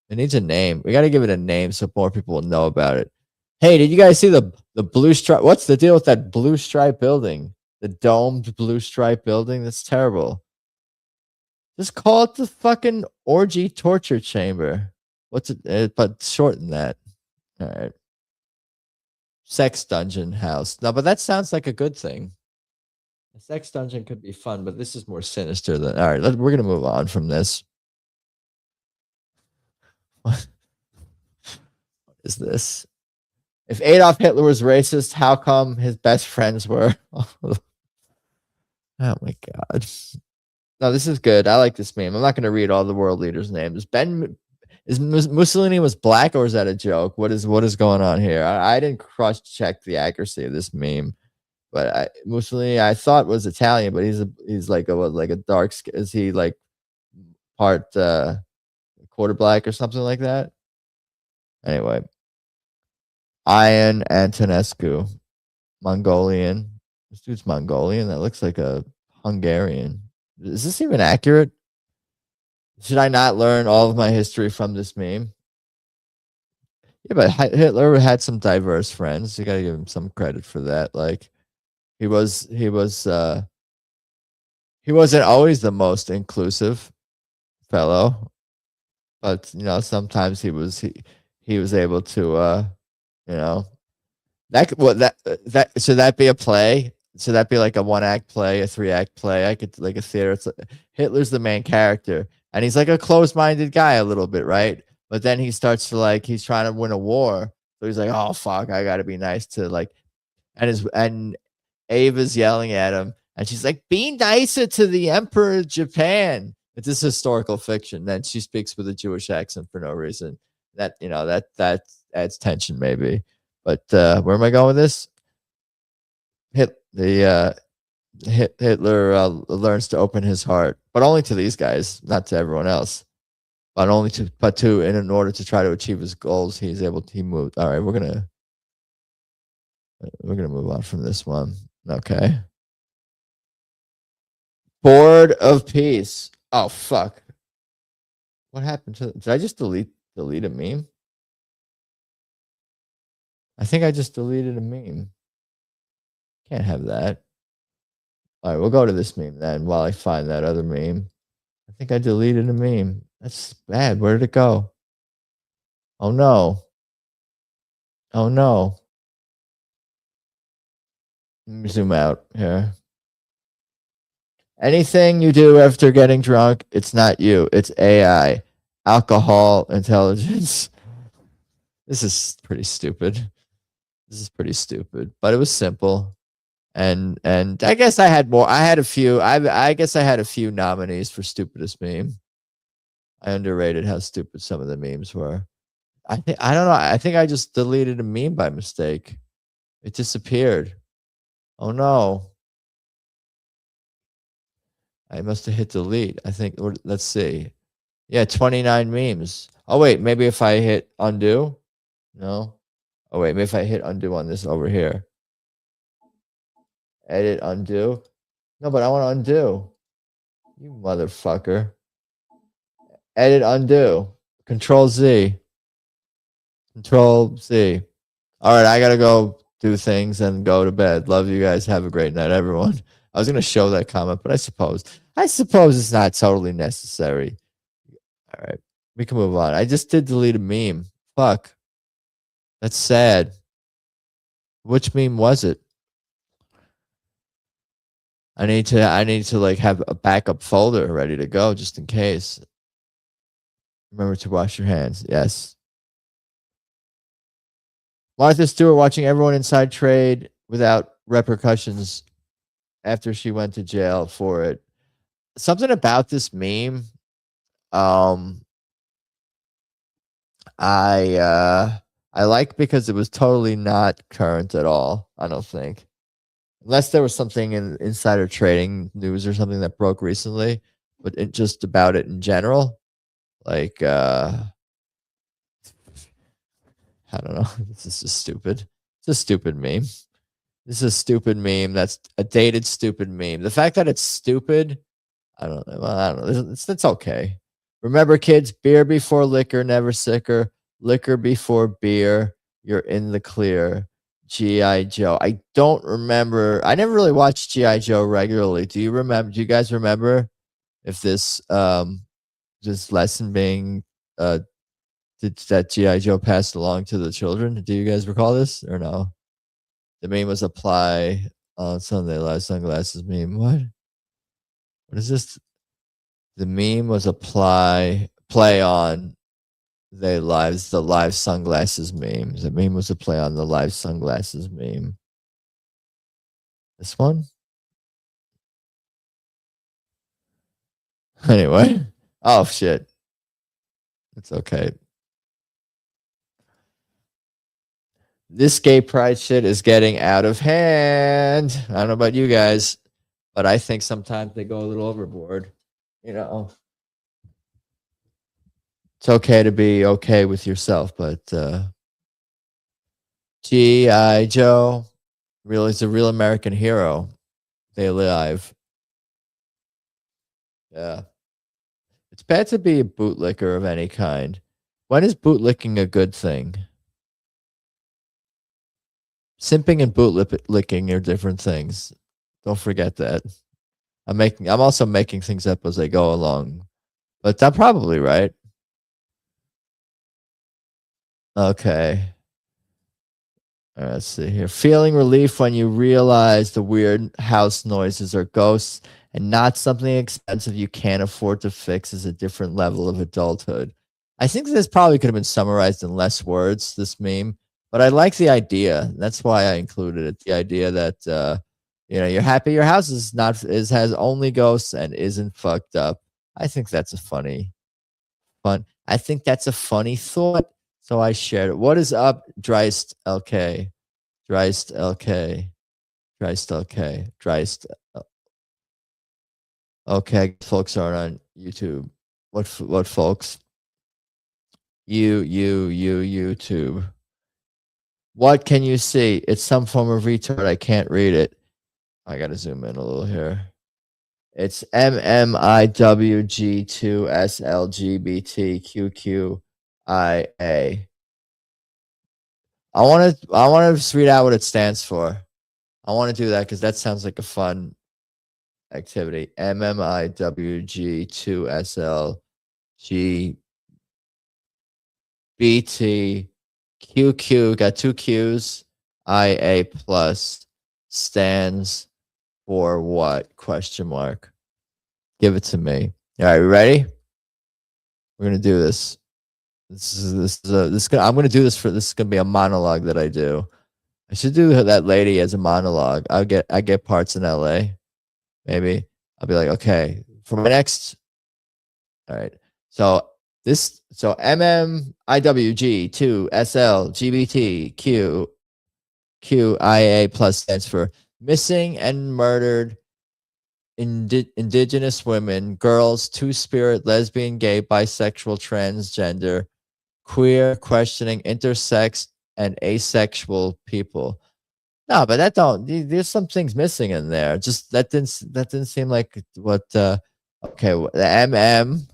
It needs a name. We got to give it a name so more people will know about it. Hey, did you guys see the blue stripe? What's the deal with that blue stripe building? The domed blue stripe building? That's terrible. Just call it the fucking orgy torture chamber. What's it? But shorten that. All right. Sex dungeon house. No, but that sounds like a good thing. A sex dungeon could be fun, but this is more sinister than. All right, we're gonna move on from this. What is this? If Adolf Hitler was racist, how come his best friends were? Oh my god. No, this is good. I like this meme. I'm not going to read all the world leaders' names. Is Mussolini was black, or is that a joke? What is going on here? I didn't cross check the accuracy of this meme, but Mussolini I thought was Italian, but he's like a dark skin. Is he like part quarter black or something like that? Anyway, Ion Antonescu, Mongolian. This dude's Mongolian. That looks like a Hungarian. Is this even accurate? Should I not learn all of my history from this meme? Yeah, but Hitler had some diverse friends. You gotta give him some credit for that. Like he wasn't always the most inclusive fellow, but sometimes he was able to that should that be a play? Should that be like a 1-act play, a 3-act play? I could like a theater. It's Hitler's the main character, and he's like a closed-minded guy a little bit, right? But then he starts to he's trying to win a war, so he's like, "Oh fuck, I got to be nice to and Ava's yelling at him, and she's like, "Be nicer to the Emperor of Japan." It's this historical fiction. Then she speaks with a Jewish accent for no reason. That that adds tension maybe. But where am I going with this? Hitler learns to open his heart, but only to these guys, not to everyone else. But in order to try to achieve his goals, he moved. All right, we're gonna move on from this one. Okay. Board of Peace. Oh fuck. What happened to? Did I just delete a meme? I think I just deleted a meme. Can't have that. All right, we'll go to this meme then while I find that other meme. I think I deleted a meme. That's bad. Where did it go? Oh no. Oh no. Let me zoom out here. Anything you do after getting drunk, it's not you. It's AI. Alcohol intelligence. This is pretty stupid. But it was simple. And I guess I had more. I had a few. I guess I had a few nominees for stupidest meme. I underrated how stupid some of the memes were. I don't know. I think I just deleted a meme by mistake. It disappeared. Oh no. I must have hit delete. I think, let's see. Yeah, 29 memes. Oh, wait, maybe if I hit undo? No. Oh, wait, maybe if I hit undo on this over here. Edit, undo. No, but I want to undo. You motherfucker. Edit, undo. Control Z. Control Z. All right, I got to go do things and go to bed. Love you guys. Have a great night, everyone. I was going to show that comment, but I suppose it's not totally necessary. All right, we can move on. I just did delete a meme. Fuck. That's sad. Which meme was it? I need to like have a backup folder ready to go just in case. Remember to wash your hands. Yes. Martha Stewart watching everyone inside trade without repercussions after she went to jail for it. Something about this meme, I like because it was totally not current at all. I don't think, unless there was something in insider trading news or something that broke recently, but just about it in general, like I don't know. This is just stupid. It's a stupid meme. This is a stupid meme. That's a dated stupid meme. The fact that it's stupid, I don't know. I don't know. It's okay. Remember, kids, beer before liquor, never sicker. Liquor before beer. You're in the clear. G.I. Joe. I don't remember. I never really watched G.I. Joe regularly. Do you remember? Do you guys remember if this lesson being that G.I. Joe passed along to the children? Do you guys recall this or no? The meme was apply on Sunday live sunglasses meme. What is this? The meme was play on the live sunglasses meme. The meme was a play on the live sunglasses meme. This one? Anyway. Oh shit. It's okay. This gay pride shit is getting out of hand. I don't know about you guys, but I think sometimes they go a little overboard. You know, it's okay to be okay with yourself, but G.I. Joe is a real American hero. They live. Yeah. It's bad to be a bootlicker of any kind. When is bootlicking a good thing? Simping and bootlicking are different things. Don't forget that. I'm also making things up as I go along. But I'm probably right. Okay. All right, let's see here. Feeling relief when you realize the weird house noises are ghosts and not something expensive you can't afford to fix is a different level of adulthood. I think this probably could have been summarized in less words, this meme, but I like the idea. That's why I included it. The idea that you're happy your house has only ghosts and isn't fucked up. I think that's a funny I think that's a funny thought. So I shared it. What is up, Dreist LK? Dreist LK. Dreist LK. Dreist. Okay, folks aren't on YouTube. What folks? YouTube. What can you see? It's some form of retard. I can't read it. I gotta zoom in a little here. It's MMIWG2SLGBTQQIA. I want to just read out what it stands for. I want to do that because that sounds like a fun activity. MMIWG2SLGBTQQ, got two Q's, IA plus stands for what? Question mark. Give it to me. All right, we ready? We're gonna do this. I'm gonna do this this is gonna be a monologue that I do. I should do that lady as a monologue. I get parts in LA. Maybe I'll be like, okay, for my next. All right. So MMIWG 2 SL GBT QIA plus stands for Missing and murdered indigenous women, girls, two-spirit, lesbian, gay, bisexual, transgender, queer, questioning, intersex, and asexual people. No, but that don't. There's some things missing in there. Just that didn't seem like what. Okay, the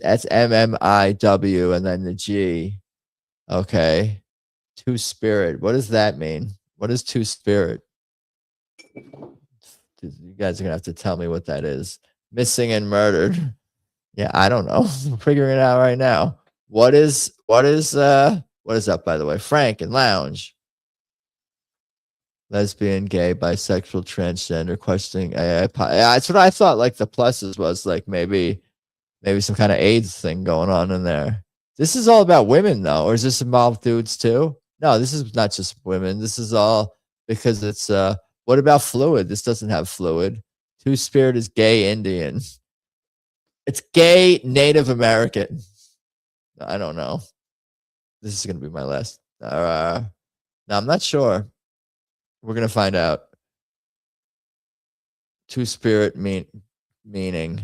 that's MMIW, and then the G. Okay, two spirit. What does that mean? What is two spirit? You guys are gonna have to tell me what that is. Missing and murdered. Yeah, I don't know. I'm figuring it out right now. What is up, by the way? Frank and Lounge. Lesbian, gay, bisexual, transgender, questioning AI. That's what I thought. Like the pluses was like maybe some kind of AIDS thing going on in there. This is all about women though, or is this involve dudes too? No, this is not just women. This is all because it's what about fluid? This doesn't have fluid. Two spirit is gay Indian. It's gay Native American. I don't know. This is gonna be my last. No, I'm not sure. We're gonna find out. Two spirit meaning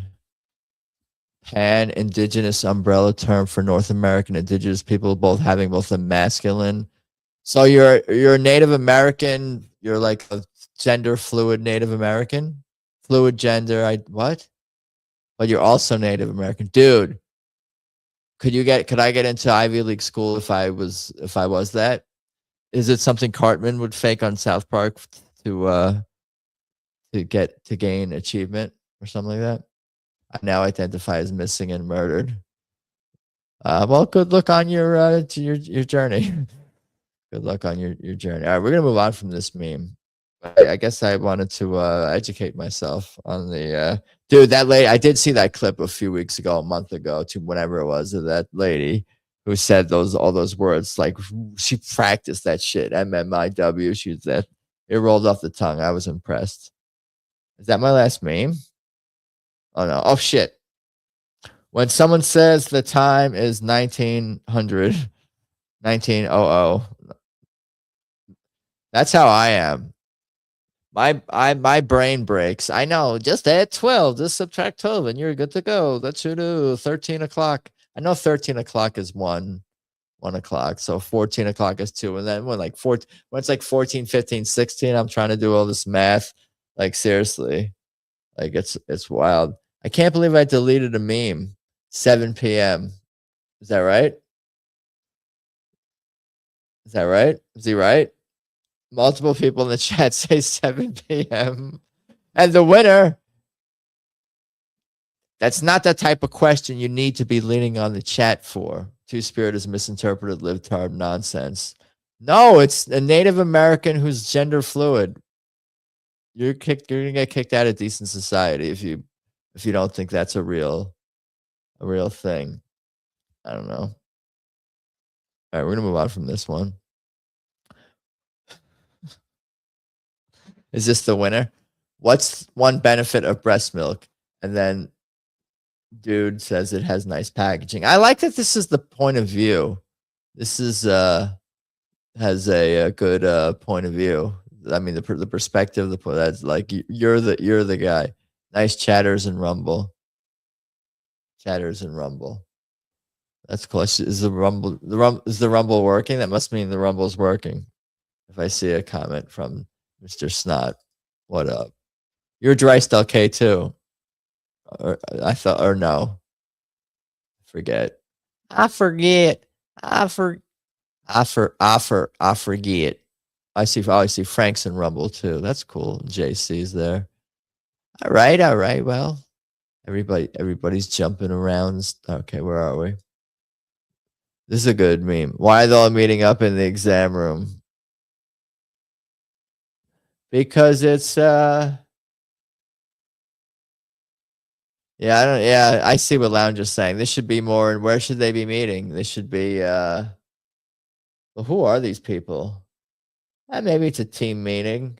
pan indigenous umbrella term for North American indigenous people, both having both a masculine. So you're a Native American. You're like a gender fluid Native American, fluid gender. What? But you're also Native American, dude. Could I get into Ivy League school if I was that? Is it something Cartman would fake on South Park to gain achievement or something like that? I now identify as missing and murdered. Well, good luck on your journey. Good luck on your journey. All right, we're gonna move on from this meme. I guess I wanted to educate myself on the dude. That lady, I did see that clip a few weeks ago, a month ago, to whenever it was, of that lady who said all those words. Like she practiced that shit. MMIW. She was that. It rolled off the tongue. I was impressed. Is that my last meme? Oh no. Oh shit. When someone says the time is 1900, 1900, that's how I am. My brain breaks. I know. Just add 12. Just subtract 12 and you're good to go. That's you do 13 o'clock. I know 13 o'clock is 1 o'clock. So 14 o'clock is 2. And then when it's like 14, 15, 16, I'm trying to do all this math. Like seriously. Like it's wild. I can't believe I deleted a meme. 7 p.m. Is that right? Is that right? Is he right? Multiple people in the chat say 7 p.m. And the winner, that's not the type of question you need to be leaning on the chat for. Two Spirit is misinterpreted libtard nonsense. No, it's a Native American who's gender fluid. You're gonna get kicked out of decent society if you don't think that's a real thing. I don't know. All right, we're gonna move on from this one. Is this the winner? What's one benefit of breast milk? And then dude says it has nice packaging. I like that this is the point of view. This is has a good point of view. I mean the perspective, that's like you're the guy. Nice chatters and rumble. Chatters and rumble. That's cool. Is the rumble working? That must mean the rumble's working. If I see a comment from Mr. Snot, what up? You're Drysdale K too. Or I thought, or no. Forget. I forget. I forget. I see Franks and Rumble too. That's cool. JC's there. All right. Well, everybody's jumping around. Okay, where are we? This is a good meme. Why are they all meeting up in the exam room? Because it's I see what Lounge is saying. This should be more, and where should they be meeting? This should be well, who are these people? Maybe it's a team meeting.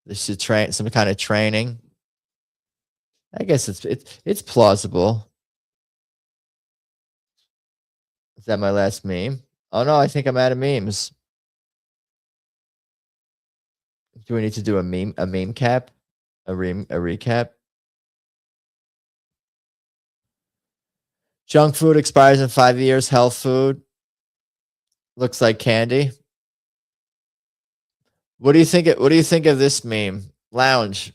This should train some kind of training. I guess it's plausible. Is that my last meme? Oh no, I think I'm out of memes. Do we need to do a meme cap? A recap? Junk food expires in 5 years. Health food looks like candy. What do you think? What do you think of this meme? Lounge,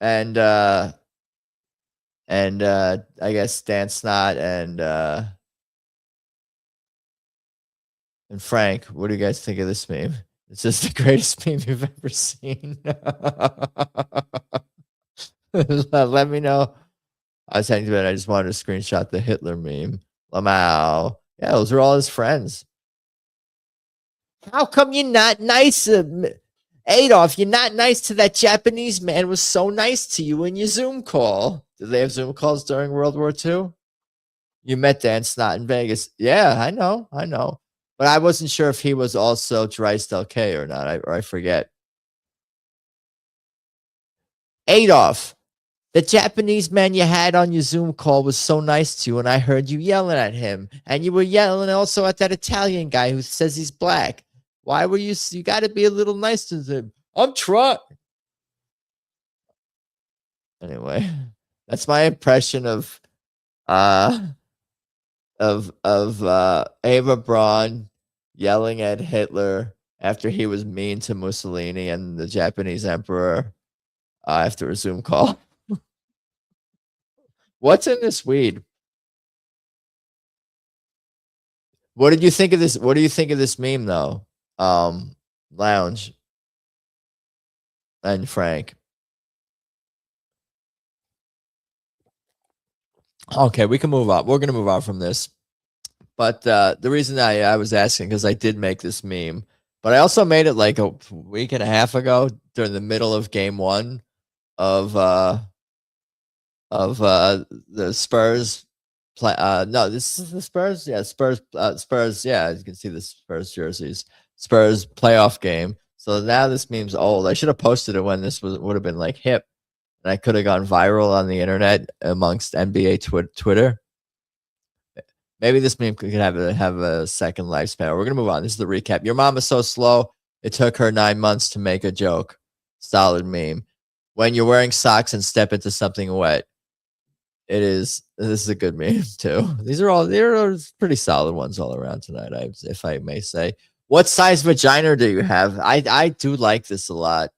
and I guess Dan Snot and Frank. What do you guys think of this meme? It's just the greatest meme you've ever seen. Let me know. I was saying to it, I just wanted to screenshot the Hitler meme. Lamau. Yeah, those are all his friends. How come you're not nice, Adolf? You're not nice to that Japanese man. Was so nice to you in your Zoom call. Did they have Zoom calls during World War II? You met Dan Snot in Vegas. Yeah, I know. But I wasn't sure if he was also Drysdale K or not. I forget. Adolf, the Japanese man you had on your Zoom call was so nice to you, and I heard you yelling at him. And you were yelling also at that Italian guy who says he's black. Why were you got to be a little nice to him. I'm trying. Anyway, that's my impression of Ava Braun yelling at Hitler after he was mean to Mussolini and the Japanese emperor after a Zoom call. What's in this weed? What did you think of this? What do you think of this meme though? Lounge and Frank. Okay, we can move on. We're gonna move on from this. But the reason I was asking, because I did make this meme, but I also made it like a week and a half ago during the middle of game 1 of the Spurs play. No, this is the Spurs. Yeah, Spurs. Yeah, you can see the Spurs jerseys. Spurs playoff game. So now this meme's old. I should have posted it when this would have been like hip, and I could have gone viral on the internet amongst NBA Twitter. Maybe this meme could have a second lifespan. We're gonna move on. This is the recap. Your mom is so slow. It took her 9 months to make a joke. Solid meme. When you're wearing socks and step into something wet. This is a good meme too. They're pretty solid ones all around tonight, if I may say. What size vagina do you have? I do like this a lot.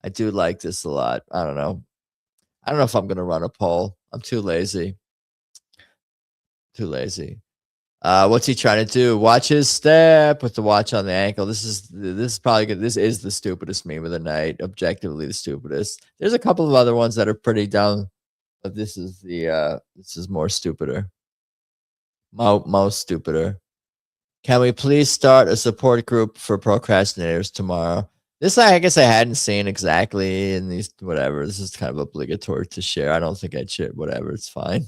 I don't know. I don't know if I'm gonna run a poll. I'm too lazy. What's he trying to do? Watch his step with the watch on the ankle. This is probably good. This is the stupidest meme of the night. Objectively the stupidest. There's a couple of other ones that are pretty dumb, but this is more stupider. Most stupider. Can we please start a support group for procrastinators tomorrow? This I guess I hadn't seen exactly in these whatever. This is kind of obligatory to share. I don't think I'd share. Whatever, it's fine.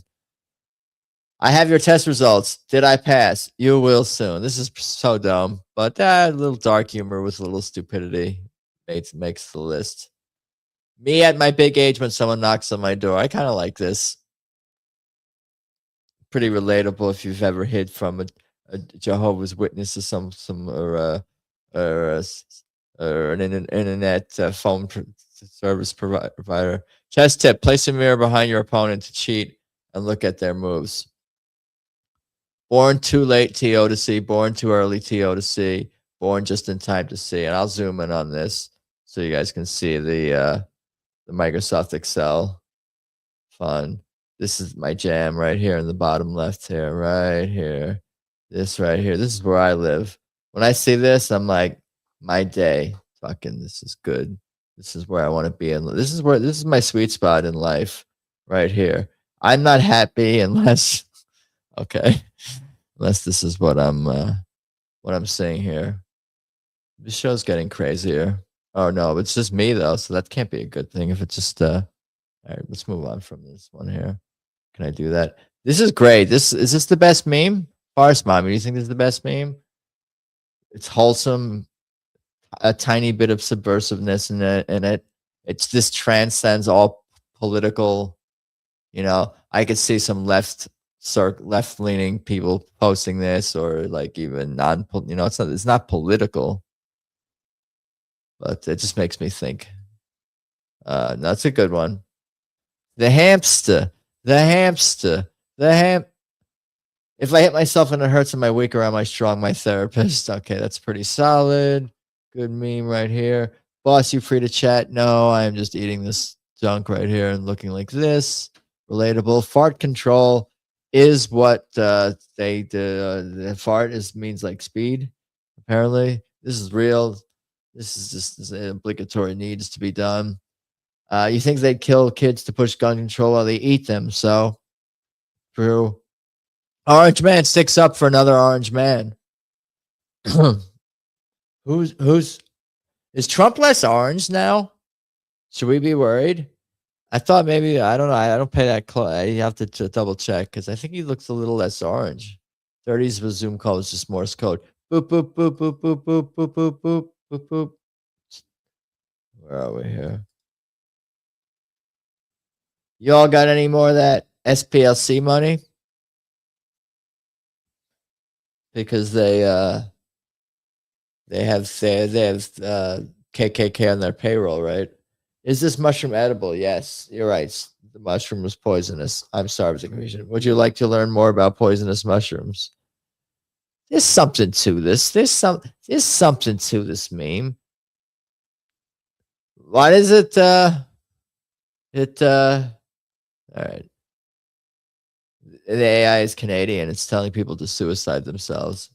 I have your test results. Did I pass? You will soon. This is so dumb, but a little dark humor with a little stupidity makes the list. Me at my big age when someone knocks on my door. I kind of like this. Pretty relatable if you've ever hid from a Jehovah's Witness or an internet phone service provider. Chess tip: place a mirror behind your opponent to cheat and look at their moves. Born too late, TO to see. Born too early, TO to see. Born just in time to see. And I'll zoom in on this so you guys can see the Microsoft Excel. Fun. This is my jam right here in the bottom left here, right here. This right here. This is where I live. When I see this, I'm like, my day. Fucking, this is good. This is where I want to be. This is my sweet spot in life right here. I'm not happy unless, okay, unless this is what I'm seeing here. This show's getting crazier. Oh no, it's just me though, so that can't be a good thing if it's just all right, let's move on from this one here. Can I do that? This is great. Is this the best meme? Farce Mommy, do you think this is the best meme? It's wholesome, a tiny bit of subversiveness in it. This transcends all political, I could see some left-leaning people posting this, or like even it's not political. but it just makes me think. That's a good one. The hamster. If I hit myself and it hurts, am I weak or am I strong? My therapist. Okay, that's pretty solid. Good meme right here. Boss, you free to chat? No, I am just eating this junk right here and looking like this. Relatable. Fart control is what they do. Fart means like speed. Apparently, this is real. This is just this obligatory needs to be done. You think they'd kill kids to push gun control while they eat them? So true. Orange man sticks up for another orange man. who's is Trump less orange now? Should we be worried? I thought maybe I don't know. I don't pay that close. You have to double check because I think he looks a little less orange. 30s with Zoom call is just Morse code. Boop boop boop boop boop boop boop boop boop boop boop. Where are we here? Y'all got any more of that SPLC money? Because they have KKK on their payroll, right? Is this mushroom edible? Yes, you're right. The mushroom was poisonous. I'm sorry for the confusion. Would you like to learn more about poisonous mushrooms? There's something to this. There's something to this meme. Why is it all right. The AI is Canadian. It's telling people to suicide themselves.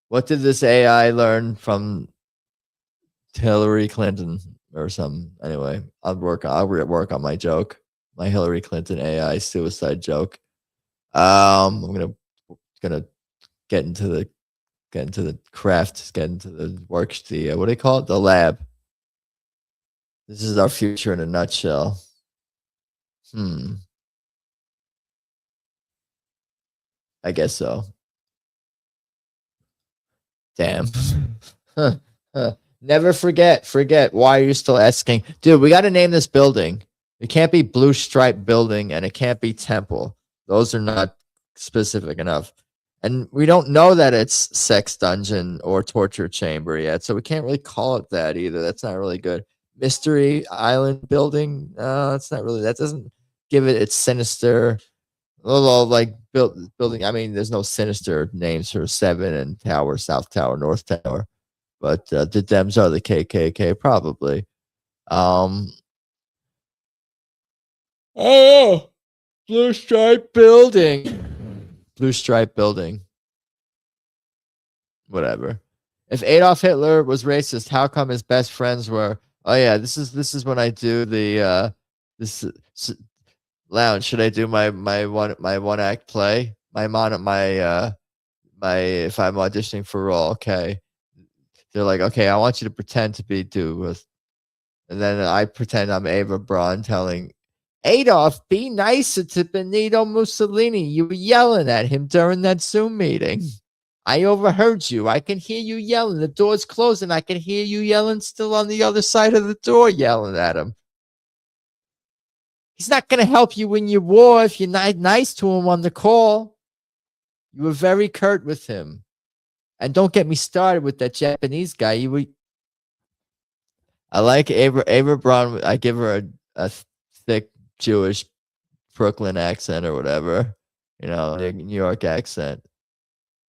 What did this AI learn from Hillary Clinton or something? Anyway, I'll work on my joke, my Hillary Clinton AI suicide joke. I'm gonna get into the craft, get into the work, the what do they call it? The lab. This is our future in a nutshell. I guess so. Damn. Never forget. Why are you still asking? Dude, we got to name this building. It can't be Blue Stripe Building and it can't be Temple. Those are not specific enough. And we don't know that it's Sex Dungeon or Torture Chamber yet, so we can't really call it that either. That's not really good. Mystery Island Building? That's not really, that doesn't give it its sinister, although like building. I mean, there's no sinister names for 7 and Tower, South Tower, North Tower, but the Dems are the KKK probably. Oh, Blue Stripe Building. Whatever. If Adolf Hitler was racist, how come his best friends were? Oh yeah, this is when I do the lounge. Should I do my one act play? My if I'm auditioning for a role, okay. They're like, okay, I want you to pretend to be and then I pretend I'm Ava Braun telling Adolf, be nicer to Benito Mussolini. You were yelling at him during that Zoom meeting. I overheard you. I can hear you yelling. The door's closed and I can hear you yelling still on the other side of the door, yelling at him. He's not going to help you win your war if you're not nice to him on the call. You were very curt with him. And don't get me started with that Japanese guy. I like Ava Braun. I give her a thick Jewish Brooklyn accent or whatever. New York accent.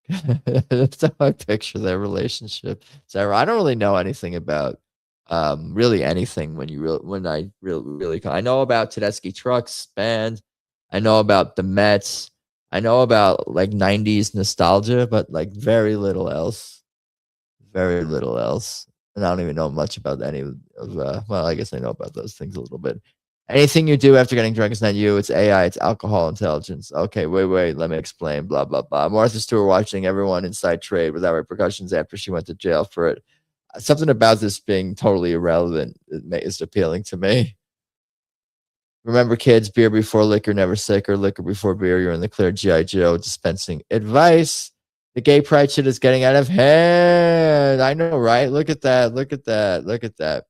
That's how I picture their relationship. So I don't really know anything about really anything I know about Tedeschi Trucks band. I know about the Mets. I know about like 90s nostalgia, but like very little else. Very little else. And I don't even know much about any of well, I guess I know about those things a little bit. Anything you do after getting drunk is not you. It's AI. It's alcohol intelligence. Okay, wait. Let me explain. Blah, blah, blah. Martha Stewart watching everyone inside trade without repercussions after she went to jail for it. Something about this being totally irrelevant is appealing to me. Remember, kids, beer before liquor, never sicker. Liquor before beer, you're in the clear. G.I. Joe dispensing advice. The gay pride shit is getting out of hand. I know, right? Look at that.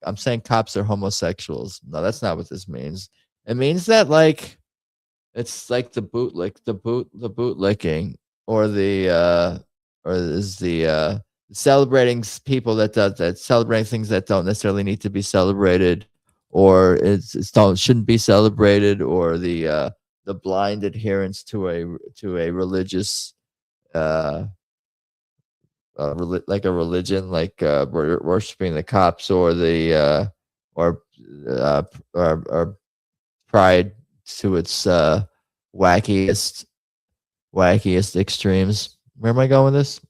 I'm saying cops are homosexuals. No, that's not what this means. It means that like it's like the bootlicking or the celebrating people that celebrating things that don't necessarily need to be celebrated, or shouldn't be celebrated, or the blind adherence to a religious uh like a religion, like worshiping the cops, or the or uh or pride to its wackiest extremes. Where am I going with this?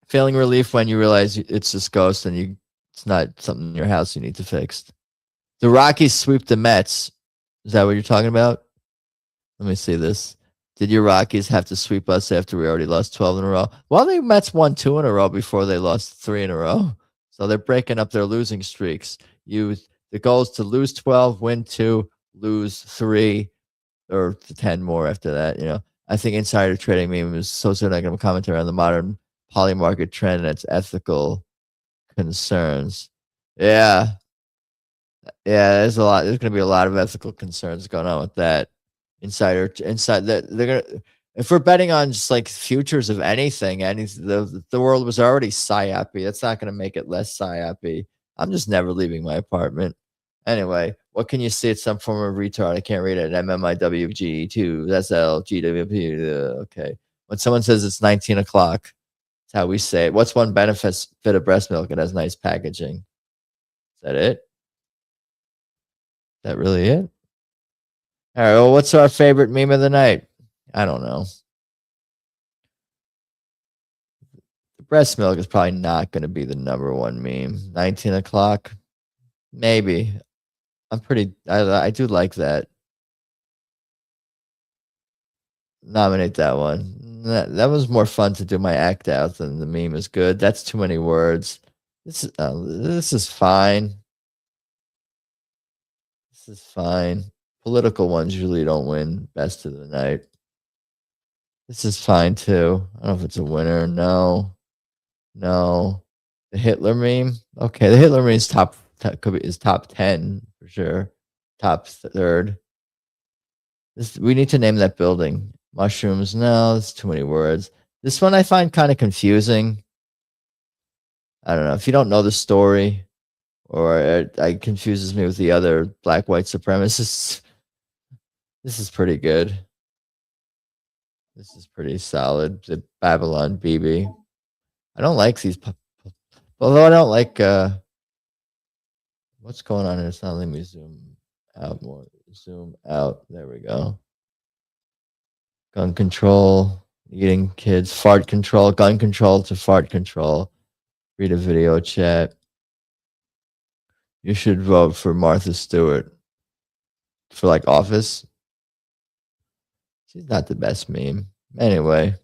Feeling relief when you realize it's just ghost and it's not something in your house you need to fix. The Rockies sweep the Mets. Is that what you're talking about? Let me see this. Did your Rockies have to sweep us after we already lost 12 in a row? Well, the Mets won 2 in a row before they lost 3 in a row. So they're breaking up their losing streaks. The goal is to lose 12, win 2, lose 3, or 10 more after that. I think insider trading meme is socioeconomic commentary on the modern polymarket trend and its ethical concerns. Yeah. Yeah, there's going to be a lot of ethical concerns going on with that. Inside that they're gonna, if we're betting on just like futures of anything, the world was already psyopy. That's not going to make it less psyopy. I'm just never leaving my apartment. Anyway, what can you see? It's some form of retard. I can't read it. MMIWG2. That's LGWP. Okay. When someone says it's 19 o'clock, that's how we say it. What's one benefit of breast milk? It has nice packaging. Is that it? Is that really it? All right. Well, what's our favorite meme of the night? I don't know. The breast milk is probably not going to be the number one meme. 19 o'clock? Maybe. I do like that. Nominate that one. That was more fun to do my act out than the meme is good. That's too many words. This is fine. This is fine. Political ones usually don't win best of the night. This is fine too. I don't know if it's a winner. No. The Hitler meme. Okay, the Hitler meme is top 10 for sure. Top third. We need to name that building. Mushrooms. No, that's too many words. This one I find kind of confusing. I don't know if you don't know the story, or it confuses me with the other black white supremacists. This is pretty good. This is pretty solid. The Babylon BB. I don't like these, although I don't like what's going on here. It's not letting me zoom out more. Zoom out. There we go. Gun control, eating kids, fart control, gun control to fart control. Read a video chat. You should vote for Martha Stewart for like office. She's not the best meme. Anyway.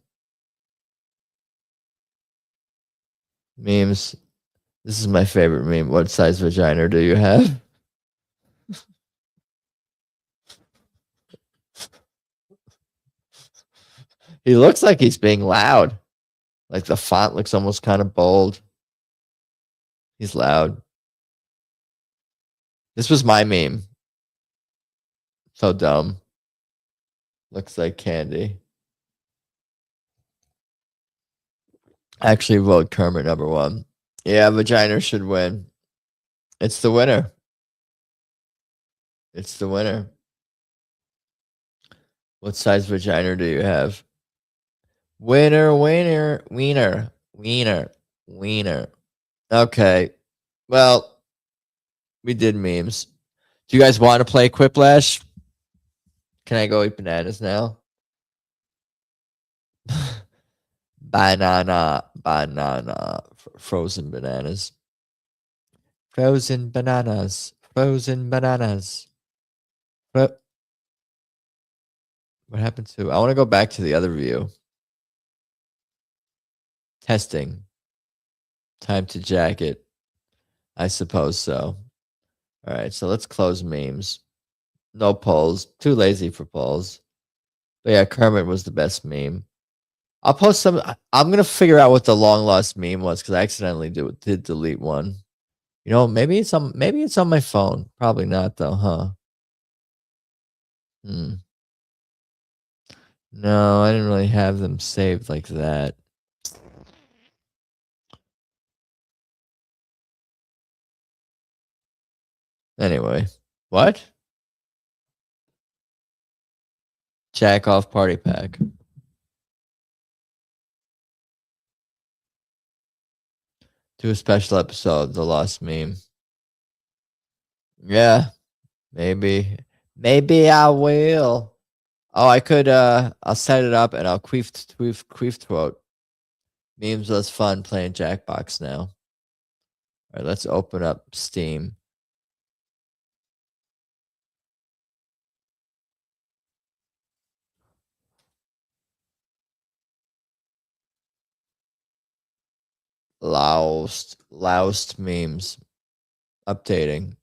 Memes. This is my favorite meme. What size vagina do you have? He looks like he's being loud. Like the font looks almost kind of bold. He's loud. This was my meme. So dumb. Looks like candy. Actually, vote Kermit number 1. Yeah, vagina should win. It's the winner. It's the winner. What size vagina do you have? Winner, winner, wiener, wiener, wiener. Okay. Well, we did memes. Do you guys want to play Quiplash? Can I go eat bananas now? Banana. Frozen bananas. Frozen bananas. Frozen bananas. What happened to? I want to go back to the other view. Testing. Time to jacket. I suppose so. All right, so let's close memes. No polls. Too lazy for polls. But yeah, Kermit was the best meme. I'll post some. I'm gonna figure out what the long lost meme was because I accidentally did delete one. Maybe it's on my phone. Probably not though, huh? No, I didn't really have them saved like that. Anyway, what? Jack off party pack. Do a special episode, The Lost Meme. Yeah, maybe. Maybe I will. Oh, I could I'll set it up and I'll queef throat. Memes was fun playing Jackbox now. All right, let's open up Steam. Loust memes. Updating.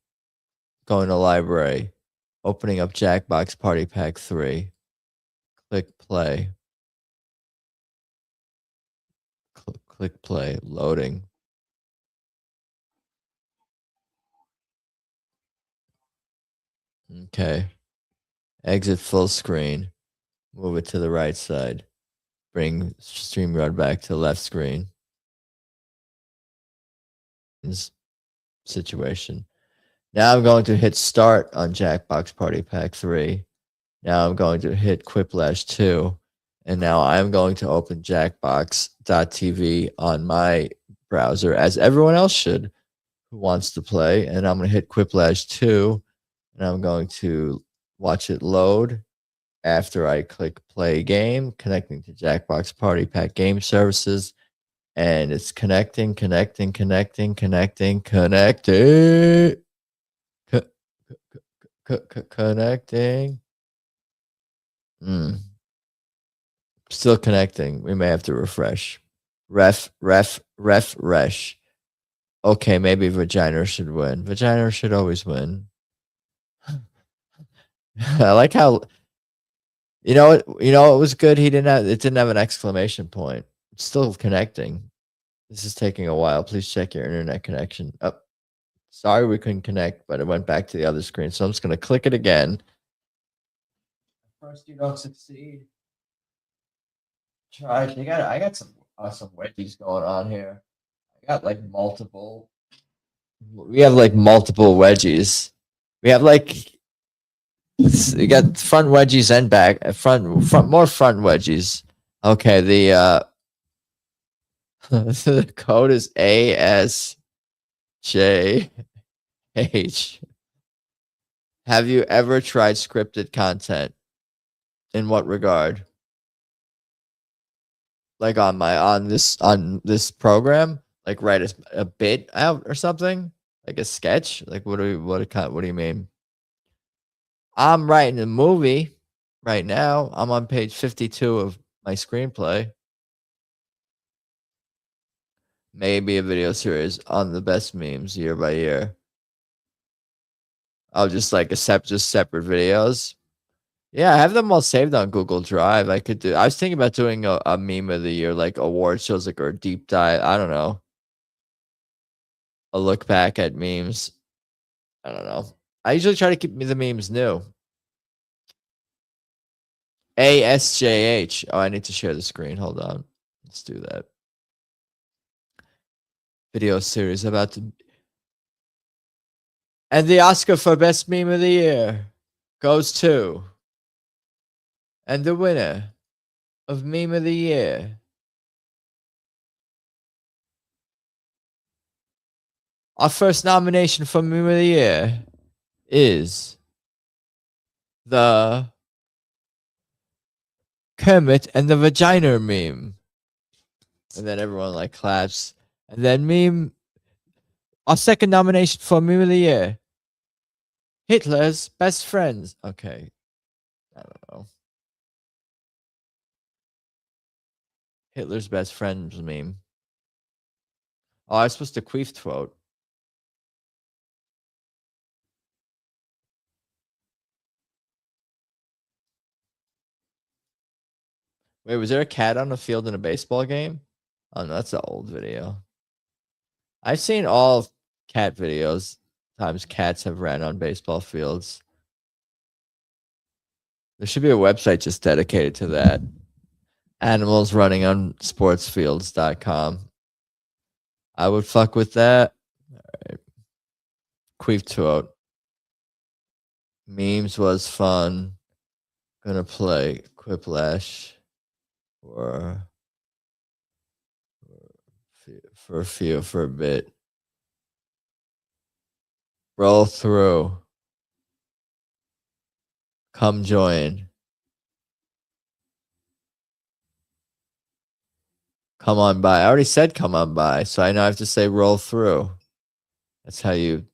Going to library. Opening up Jackbox Party Pack 3. Click play. Click play. Loading. Okay. Exit full screen. Move it to the right side. Bring StreamYard back to left screen. Situation. Now I'm going to hit start on Jackbox Party Pack 3. Now I'm going to hit Quiplash 2. And now I'm going to open Jackbox.tv on my browser, as everyone else should who wants to play. And I'm going to hit Quiplash 2. And I'm going to watch it load after I click play game, connecting to Jackbox Party Pack game services. And it's connecting. Connecting. Still connecting. We may have to refresh. Refresh. Okay, maybe Vagina should win. Vagina should always win. I like how it was good. It didn't have an exclamation point. It's still connecting. This is taking a while. Please check your internet connection. Oh, sorry we couldn't connect, but it went back to the other screen. So I'm just gonna click it again. First you don't succeed. Try. I got some wedgies going on here. I got like multiple. We have like multiple wedgies. We have like you got front wedgies and back more front wedgies. Okay, the the code is ASJH. Have you ever tried scripted content? In what regard? Like on this program, like write a bit out or something, like a sketch. Like what do you mean? I'm writing a movie right now. I'm on page 52 of my screenplay. Maybe a video series on the best memes year by year. I'll just like separate videos. Yeah, I have them all saved on Google Drive. I was thinking about doing a meme of the year, like award shows, like, or a deep dive. I don't know. A look back at memes. I don't know. I usually try to keep the memes new. ASJH. Oh, I need to share the screen. Hold on. Let's do that. Video series about to. And the Oscar for best meme of the year goes to. And the winner of meme of the year. Our first nomination for meme of the year is the Kermit and the Vagina meme. And then everyone like claps. And then our second nomination for meme of the year, Hitler's best friends. Okay. I don't know. Hitler's best friends meme. Oh, I was supposed to queef throat. Wait, was there a cat on the field in a baseball game? Oh, no, that's an old video. I've seen all cat videos. Times cats have ran on baseball fields. There should be a website just dedicated to that. Animals running on sportsfields.com. I would fuck with that. All right. Queef throat. Memes was fun. Gonna play Quiplash for for a bit. Roll through. Come join. Come on by. I already said come on by, so I know I have to say roll through. That's how you.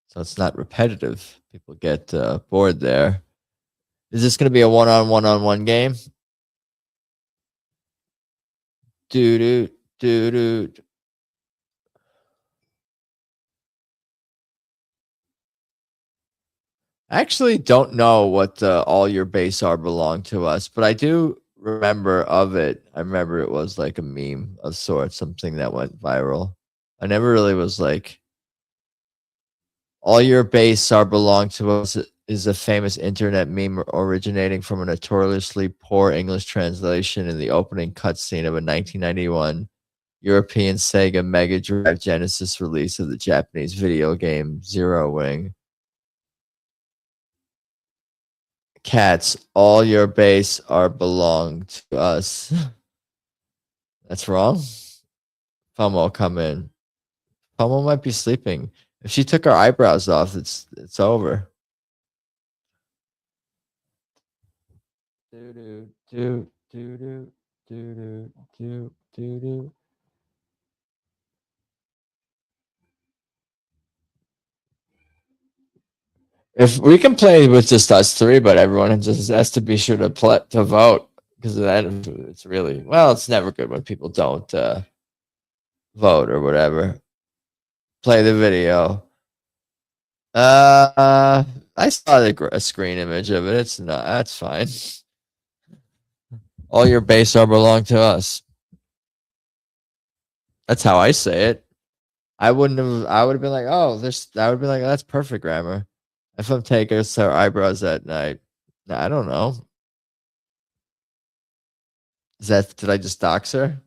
So it's not repetitive. People get bored there. Is this going to be a one-on-one game? Doo doo doo. I actually don't know what all your base are belong to us, but I do remember of it. I remember it was like a meme of sorts, something that went viral. I never really was like, all your base are belong to us is a famous internet meme originating from a notoriously poor English translation in the opening cutscene of a 1991 European Sega Mega Drive Genesis release of the Japanese video game Zero Wing. Cats, all your base are belong to us. That's wrong. Pomo, come in. Pomo might be sleeping. If she took her eyebrows off, it's over. Do do do do do do do do do. If we can play with just us three, but everyone just has to be sure to vote, because that it's really, well, it's never good when people don't vote or whatever. Play the video. I saw a screen image of it. It's not. That's fine. All your base are belong to us. That's how I say it. I wouldn't have. I would have been like, oh, there's. I would be like, that's perfect grammar. If I'm taking her eyebrows at night, I don't know. Is that? Did I just dox her?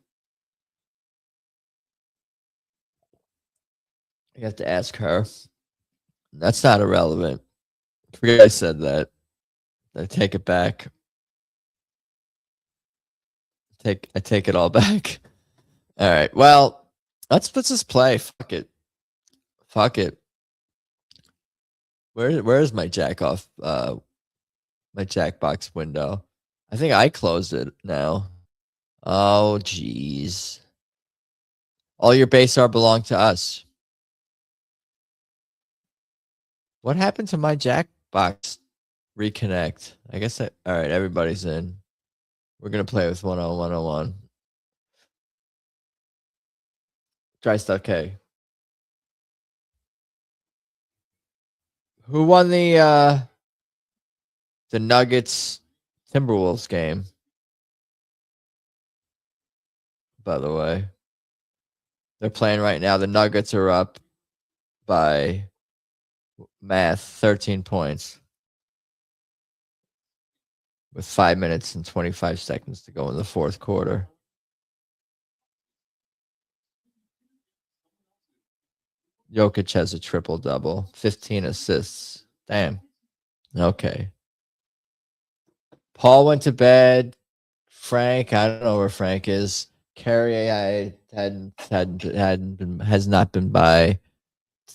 You have to ask her. That's not irrelevant. Forget I said that. I take it back. I take it all back. All right. Well, let's just play. Fuck it. Fuck it. Where's my Jackbox window? I think I closed it now. Oh jeez. All your base are belong to us. What happened to my Jackbox reconnect? I guess all right, everybody's in. We're gonna play with 10101. Try stuff K. Who won the Nuggets Timberwolves game? By the way, they're playing right now. The Nuggets are up by math 13 points with 5 minutes and 25 seconds to go in the fourth quarter. Jokic has a triple double, 15 assists. Damn. Okay. Paul went to bed. Frank, I don't know where Frank is. Carrie, I has not been by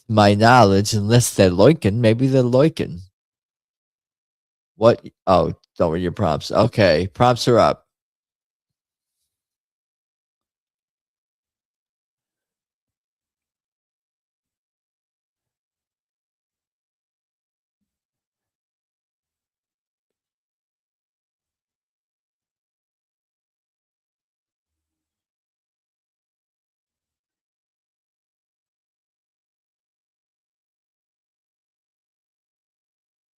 my knowledge, unless they're loiking. Maybe they're loiking. What? Oh, don't read your prompts. Okay, prompts are up.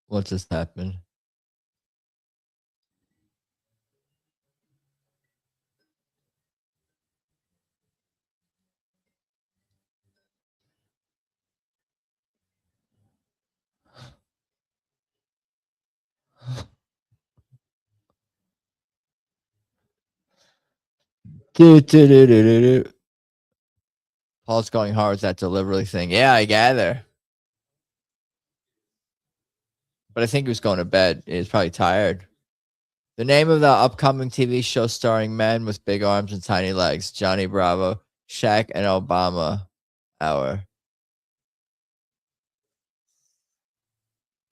What just happened? Paul's going hard with that delivery thing. Yeah, I gather. but I think he was going to bed. He was probably tired. The name of the upcoming TV show starring men with big arms and tiny legs: Johnny Bravo, Shaq, and Obama Hour.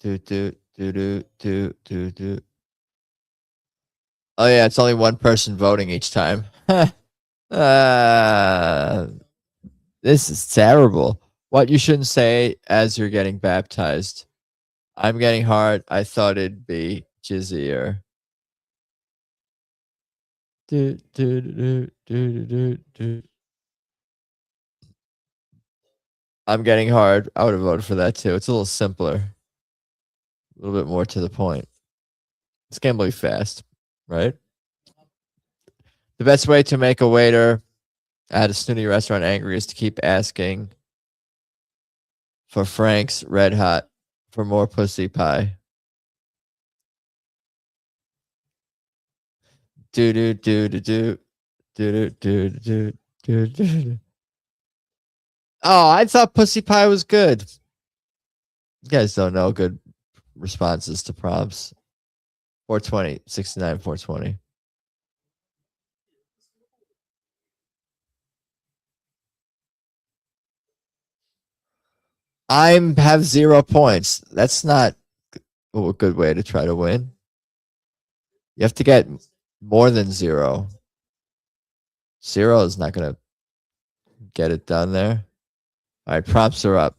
Do do do do do do do. Oh yeah, it's only one person voting each time. This is terrible. What you shouldn't say as you're getting baptized. I'm getting hard. I thought it'd be jizzier. Do, do, do, do, do, do. I'm getting hard. I would have voted for that too. It's a little simpler, a little bit more to the point. This game will be fast, right? The best way to make a waiter at a snooty restaurant angry is to keep asking for Frank's Red Hot for more pussy pie. Do do do do do do do do do do. Oh, I thought pussy pie was good. You guys don't know good responses to prompts. 420, 69, 420. I have 0 points. That's not a good way to try to win. You have to get more than 0. 0 is not going to get it done there. All right, prompts are up.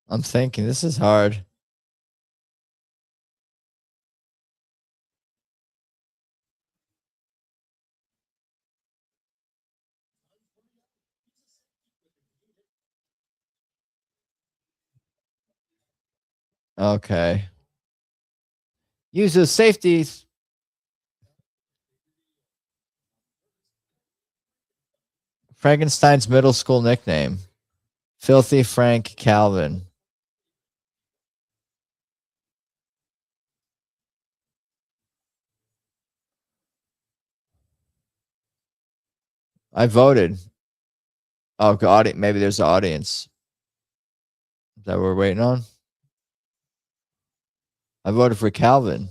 I'm thinking this is hard. Okay. Use the safeties. Frankenstein's middle school nickname. Filthy Frank Calvin. I voted. Oh, God. Maybe there's an audience that we're waiting on. I voted for Calvin.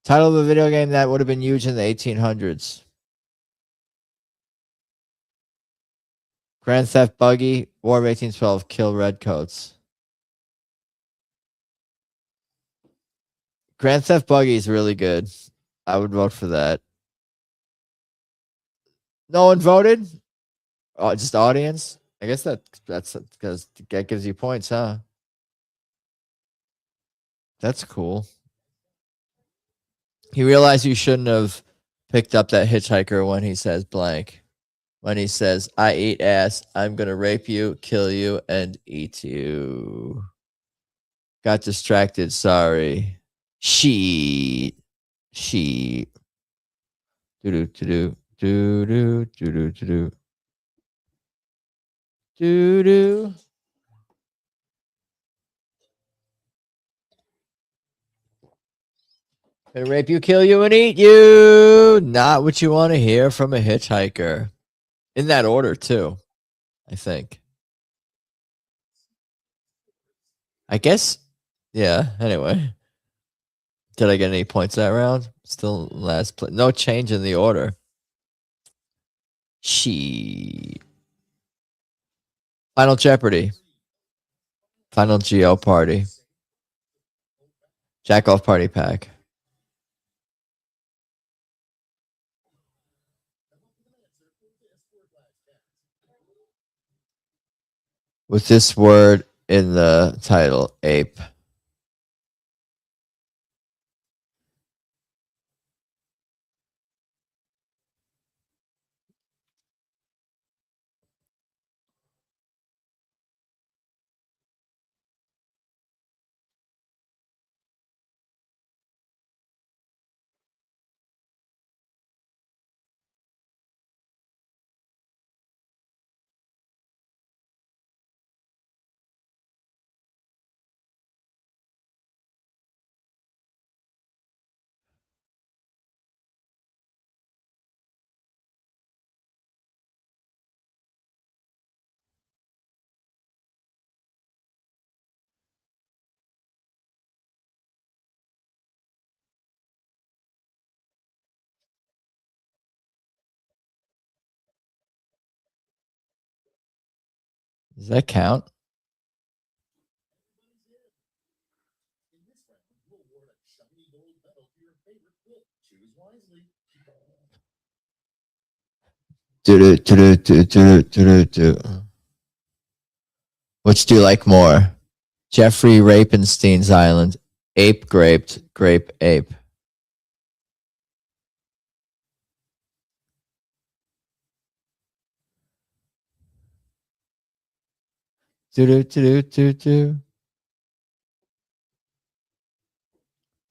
Title of a video game that would have been huge in the 1800s. Grand Theft Buggy, War of 1812, Kill Redcoats. Grand Theft Buggy is really good. I would vote for that. No one voted? Oh, just audience? I guess that's because that gives you points, huh? That's cool. He realized you shouldn't have picked up that hitchhiker when he says blank. When he says, I eat ass, I'm going to rape you, kill you, and eat you. Got distracted, sorry. She. Do do do do do do do do do do. Gonna rape you, kill you, and eat you. Not what you want to hear from a hitchhiker. In that order, too, I think. I guess. Yeah. Anyway, did I get any points that round? Still last place. No change in the order. She. Final Jeopardy. Final GL Party. Jack Off Party Pack. With this word in the title, ape. Does that count? Which do you like more? Jeffrey Rapenstein's Island, ape graped, grape ape. Do do do do do.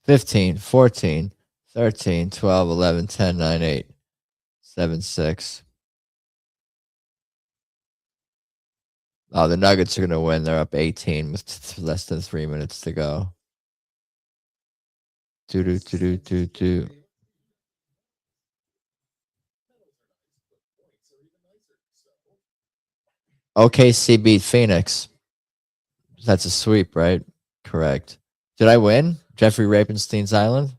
15, 14, 13, 12, 11, 10, 9, 8, 7, 6. Oh, the Nuggets are going to win. They're up 18 with less than 3 minutes to go. Do do do do do do. OKC beat Phoenix. That's a sweep, right? Correct. Did I win? Jeffrey Rapenstein's Island?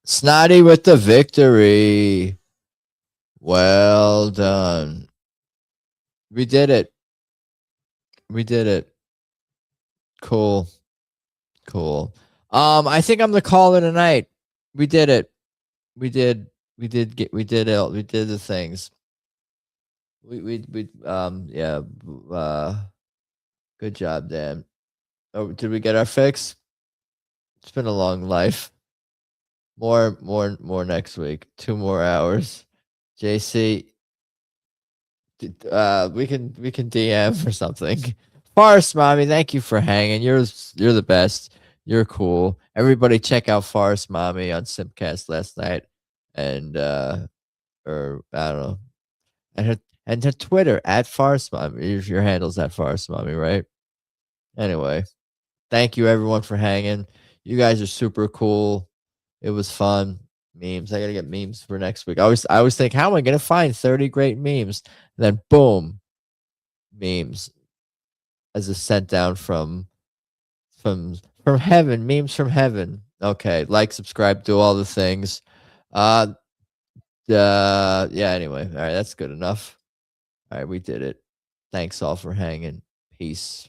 Snotty with the victory. Well done. We did it. We did it. Cool. Cool. I think I'm the call it a night. We did it. We did it. We did the things. Yeah. Good job, Dan. Oh, did we get our fix? It's been a long life. More next week. 2 more hours. JC, we can DM or something. Forest Mommy, thank you for hanging. You're the best. You're cool. Everybody check out Forest Mommy on Simpcast last night. And or I don't know. And her Twitter at Forest Mommy. Your handle's at Forest Mommy, right? Anyway, thank you everyone for hanging. You guys are super cool. It was fun. Memes. I gotta get memes for next week. I always think, how am I gonna find 30 great memes? And then boom, memes as a sent down from heaven. Memes from heaven. Okay, like, subscribe, do all the things. Yeah. Anyway, all right, that's good enough. All right, we did it. Thanks all for hanging. Peace.